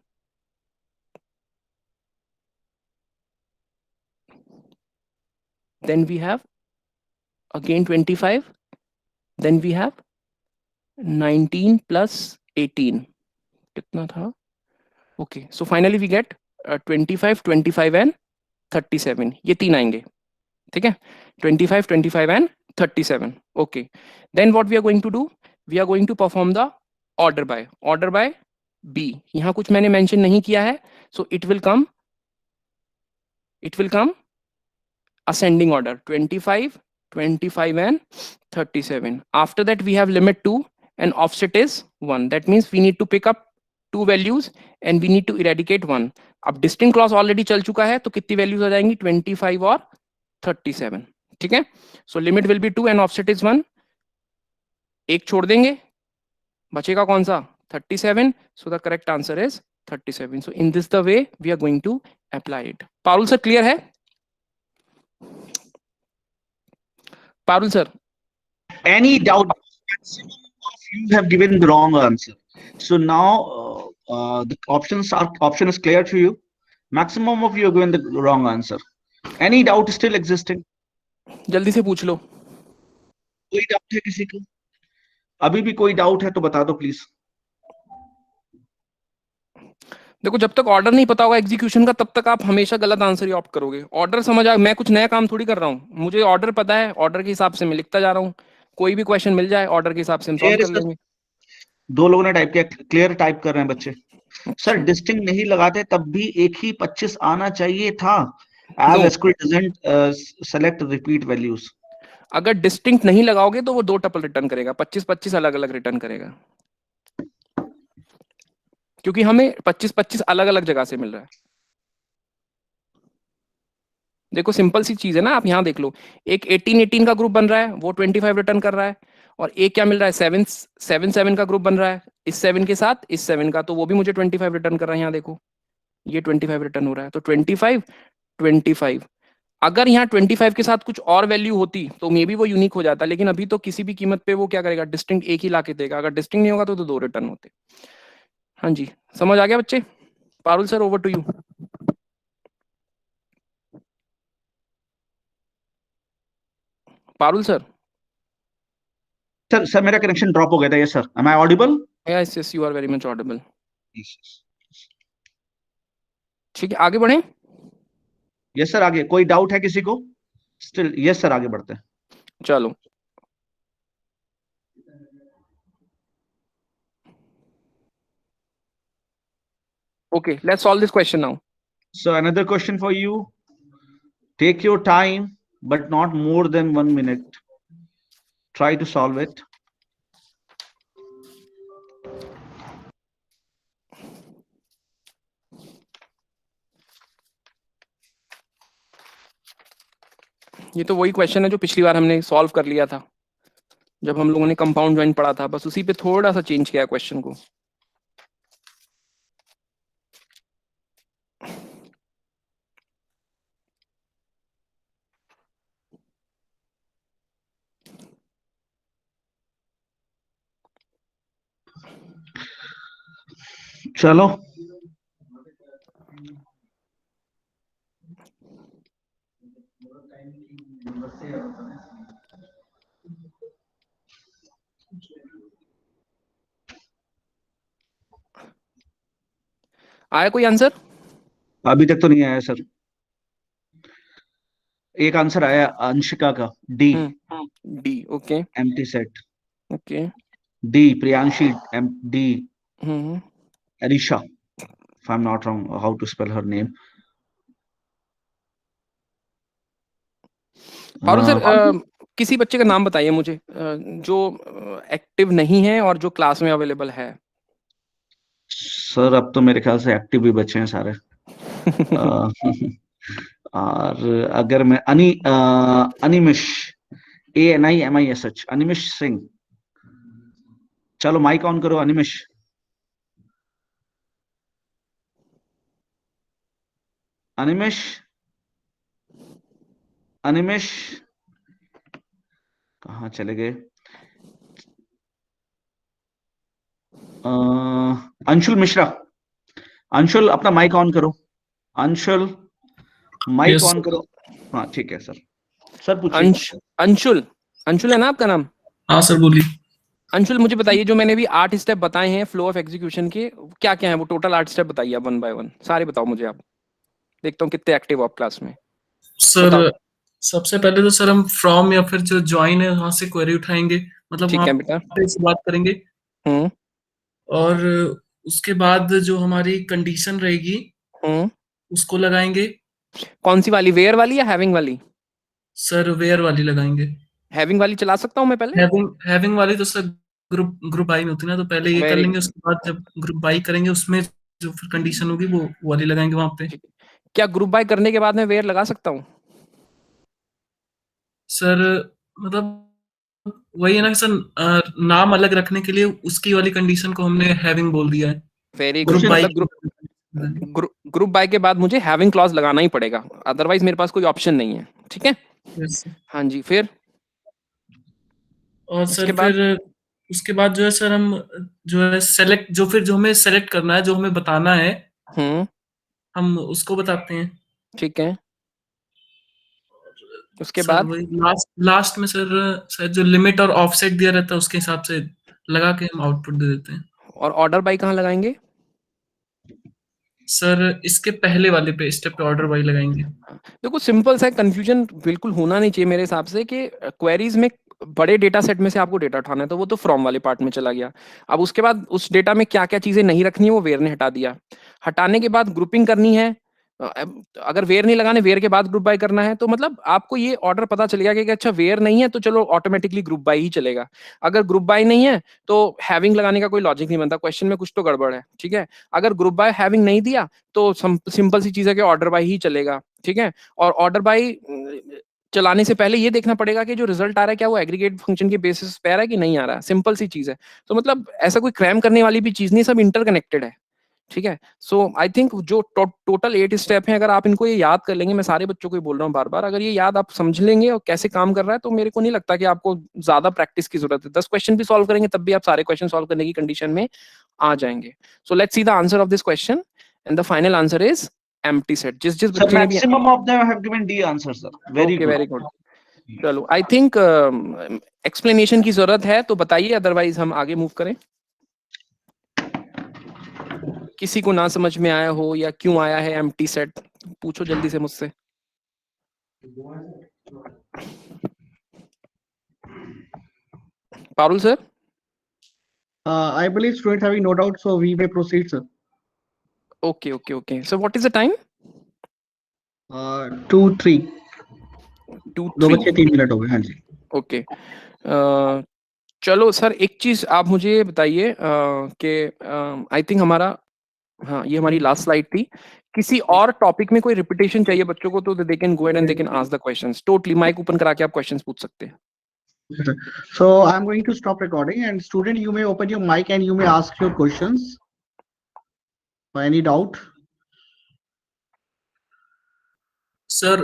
Then we have again 25. Then we have 19 plus 18. कितना था? Okay, so finally we get 25, 25 and 37. ये तीन आएंगे, ठीक है? 25, 25 and 37. Okay. Then what we are going to do? We are going to perform the order by. Order by B. यहाँ कुछ मैंने mention नहीं किया है, so it will come ascending order. 25, 25 and 37. After that we have limit 2 and offset is 1. That means we need to pick up two values and we need to eradicate 1. अब distinct clause already चल चुका है, तो कितनी values आ जाएंगी? 25 और 37. ठीक है? So limit will be 2 and offset is 1. एक छोड़ देंगे, बचेगा कौन सा? 37. So the correct answer is 37. So in this the way we are going to apply it. Parul sir clear है? Parul sir, Any doubt? Maximum of you have given the wrong answer. So now the option is clear to you. Maximum of you have given the wrong answer. Any doubt still existing? जल्दी से पूछ लो. कोई doubt है किसी को? अभी भी कोई डाउट है तो बता दो प्लीज. देखो, जब तक ऑर्डर नहीं पता होगा एग्जीक्यूशन का, तब तक आप हमेशा गलत आंसर ही ऑप्ट करोगे. ऑर्डर समझ आ, मैं कुछ नया काम थोड़ी कर रहा हूँ, मुझे ऑर्डर पता है, ऑर्डर के हिसाब से मैं लिखता जा रहा हूँ. कोई भी क्वेश्चन मिल जाए ऑर्डर के हिसाब से हम सॉल्व कर लेंगे. दो लोगों ने टाइप किया, क्लियर टाइप कर रहे हैं बच्चे. सर डिस्टिंक्ट नहीं लगाते तब भी एक ही 25 आना चाहिए था. As SQL doesn't select repeat values. अगर डिस्टिंक्ट नहीं लगाओगे तो वो दो टपल रिटर्न करेगा, 25-25 अलग अलग रिटर्न करेगा, क्योंकि हमें 25-25 अलग अलग जगह से मिल रहा है. देखो सिंपल सी चीज है ना, आप यहाँ देख लो, एक 18-18 का ग्रुप बन रहा है, वो 25 रिटर्न कर रहा है, और एक क्या मिल रहा है, 7-7 का ग्रुप बन रहा है, इस 7 के साथ इस 7 का, तो वो भी मुझे 25 रिटर्न कर रहा है. यहाँ देखो ये 25 रिटर्न हो रहा है, तो 25. अगर यहाँ 25 के साथ कुछ और वैल्यू होती तो मे बी वो यूनिक हो जाता, लेकिन अभी तो किसी भी कीमत पे वो क्या करेगा, डिस्टिंक्ट एक ही लाके देगा. अगर डिस्टिंक्ट नहीं होगा तो दो रिटर्न होते. हाँ जी, समझ आ गया बच्चे? Parul sir over to you. Parul sir. Sir मेरा कनेक्शन ड्रॉप हो गया था. Yes sir, am I audible? Yes yes, you are very much audible. ठीक है, आगे बढ़े. यस सर, आगे कोई डाउट है किसी को? स्टिल यस सर, आगे बढ़ते हैं. चलो, okay, let's solve this question now. So another question for you. Take your time, but not more than 1 minute. Try to solve it. ये तो वही क्वेश्चन है जो पिछली बार हमने सॉल्व कर लिया था जब हम लोगों ने कंपाउंड ज्वाइन पढ़ा था, बस उसी पे थोड़ा सा चेंज किया क्वेश्चन को. चलो आया कोई आंसर? अभी तक तो नहीं आया सर. एक आंसर आया अंशिका का, D. D, okay. Empty set. Okay. D Priyanshi, D. Hmm. Arisha, if I'm not wrong, how to spell her name. Parul sir, किसी बच्चे का नाम बताइए मुझे जो एक्टिव नहीं है और जो क्लास में अवेलेबल है. सर अब तो मेरे ख्याल से एक्टिव भी बच्चे हैं सारे. और अगर मैं अनिमिश, ANIMISH, अनिमिश सिंह. चलो माइक ऑन करो अनिमिश. अनिमिश कहाँ चले गए? अंशुल मिश्रा, अंशुल अपना माइक ऑन करो, Anshul mic Yes, on sir. करो। हाँ ठीक है सर, सर पूछिए। अंशुल, अंशुल है ना आपका नाम? हाँ सर बोलिए। अंशुल मुझे बताइए, जो मैंने भी 8 स्टेप बताए हैं फ्लो ऑफ एग्जीक्यूशन के, क्या क्या है वो? टोटल 8 स्टेप बताइए आप, 1 बाय 1 सारे बताओ मुझे आप, देखता हूँ कितने एक्टिव हो आप क्लास में। सर बताओ। सबसे पहले तो सर हम फ्रॉम या फिर जो ज्वाइन है वहां से क्वेरी उठाएंगे, मतलब ठीक वहां है बेटा। पे से बात करेंगे। हम्म और उसके बाद जो हमारी कंडीशन रहेगी हम्म उसको लगाएंगे। कौन सी वाली, वेयर वाली या हैविंग वाली? सर वेयर वाली लगाएंगे। हैविंग वाली चला सकता हूँ मैं पहले? हैविंग वाली तो सर ग्रुप ग्रुप बाई में होती है ना, तो पहले ये कर वेरी लेंगे, गुड। उसके बाद जब ग्रुप बाई करेंगे उसमें जो फिर कंडीशन होगी वो वाली लगाएंगे वहां पे। क्या ग्रुप बाय करने के बाद मैं वेयर लगा सकता हूँ? सर मतलब वही है ना सर, नाम अलग रखने के लिए उसकी वाली कंडीशन को हमने हैविंग बोल दिया है। Very good. Group question by मतलब ग्रुप बाय के बाद मुझे हैविंग क्लॉज लगाना ही पड़ेगा, अदरवाइज मेरे पास कोई ऑप्शन नहीं है। ठीक है, Yes, हाँ जी। फिर और उसके सर बाद? फिर उसके बाद जो है सर हम जो है सेलेक्ट, जो फिर जो हमें सेलेक्ट करना है, जो हमें बताना है हम्म हम उसको बताते हैं। ठीक है, उसके सर बाद? वही लास्ट लास्ट में सर शायद जो लिमिट और ऑफसेट दिया रहता है उसके हिसाब से लगा के हम आउटपुट दे देते हैं। और ऑर्डर बाय कहाँ लगाएंगे? सर इसके पहले वाले पे स्टेप पे ऑर्डर बाई लगाएंगे। देखो सिंपल सा, कंफ्यूजन बिल्कुल होना नहीं चाहिए मेरे हिसाब से, कि क्वेरीज में बड़े डेटा सेट में से आपको डेटा उठाना है, तो वो तो फ्रॉम वाले पार्ट में चला गया। अब उसके बाद उस डेटा में क्या क्या चीजें नहीं रखनी है वो वेयर ने हटा दिया। हटाने के बाद ग्रुपिंग करनी है। अगर वेयर नहीं लगाने, वेयर के बाद ग्रुप बाय करना है, तो मतलब आपको ये ऑर्डर पता चल गया कि अच्छा वेयर नहीं है तो चलो ऑटोमेटिकली ग्रुप बाय ही चलेगा। अगर ग्रुप बाय नहीं है तो हैविंग लगाने का कोई लॉजिक नहीं बनता, क्वेश्चन में कुछ तो गड़बड़ है। ठीक है, अगर ग्रुप बाय हैविंग नहीं दिया तो सिंपल सी चीज है कि ऑर्डर बाय ही चलेगा। ठीक है, और ऑर्डर बाय चलाने से पहले ये देखना पड़ेगा कि जो रिजल्ट आ रहा है क्या वो एग्रीगेट फंक्शन के बेसिस पे आ रहा है कि नहीं आ रहा है। सिंपल सी चीज है। तो मतलब ऐसा कोई क्रैम करने वाली भी चीज नहीं, सब इंटरकनेक्टेड है। ठीक है, सो आई थिंक जो टोटल 8 स्टेप हैं, अगर आप इनको ये याद कर लेंगे, मैं सारे बच्चों को ही बोल रहा हूँ बार बार, अगर ये याद आप समझ लेंगे और कैसे काम कर रहा है, तो मेरे को नहीं लगता कि आपको ज्यादा प्रैक्टिस की जरूरत है। 10 क्वेश्चन भी सॉल्व करेंगे तब भी आप सारे क्वेश्चन सॉल्व करने की कंडीशन में आ जाएंगे। सो let's see the answer of this question, and the final answer is empty set. जिस जिस Sir, बच्चे ने भी maximum of them have given D answer, sir. Very okay good. Very good. चलो आई थिंक एक्सप्लेनेशन की जरूरत है तो बताइए, अदरवाइज हम आगे मूव करें। किसी को ना समझ में आया हो या क्यों आया है एम्प्टी सेट, पूछो जल्दी से मुझसे। Parul sir? I believe students having no doubt, so we may proceed, sir. Okay, okay, okay. So what is the time? 2-3. 2 बज के 3 मिनट हो गए। हाँ जी। ओके, चलो सर एक चीज आप मुझे बताइए कि आई थिंक हमारा, हाँ ये हमारी लास्ट स्लाइड थी। किसी और टॉपिक में कोई रिपीटेशन चाहिए बच्चों को तो they can go and they can ask the questions. Totally mic open करा के आप क्वेश्चंस पूछ सकते हैं। So I'm going to stop recording, and student, you may open your mic and you may ask your questions. For any doubt. Sir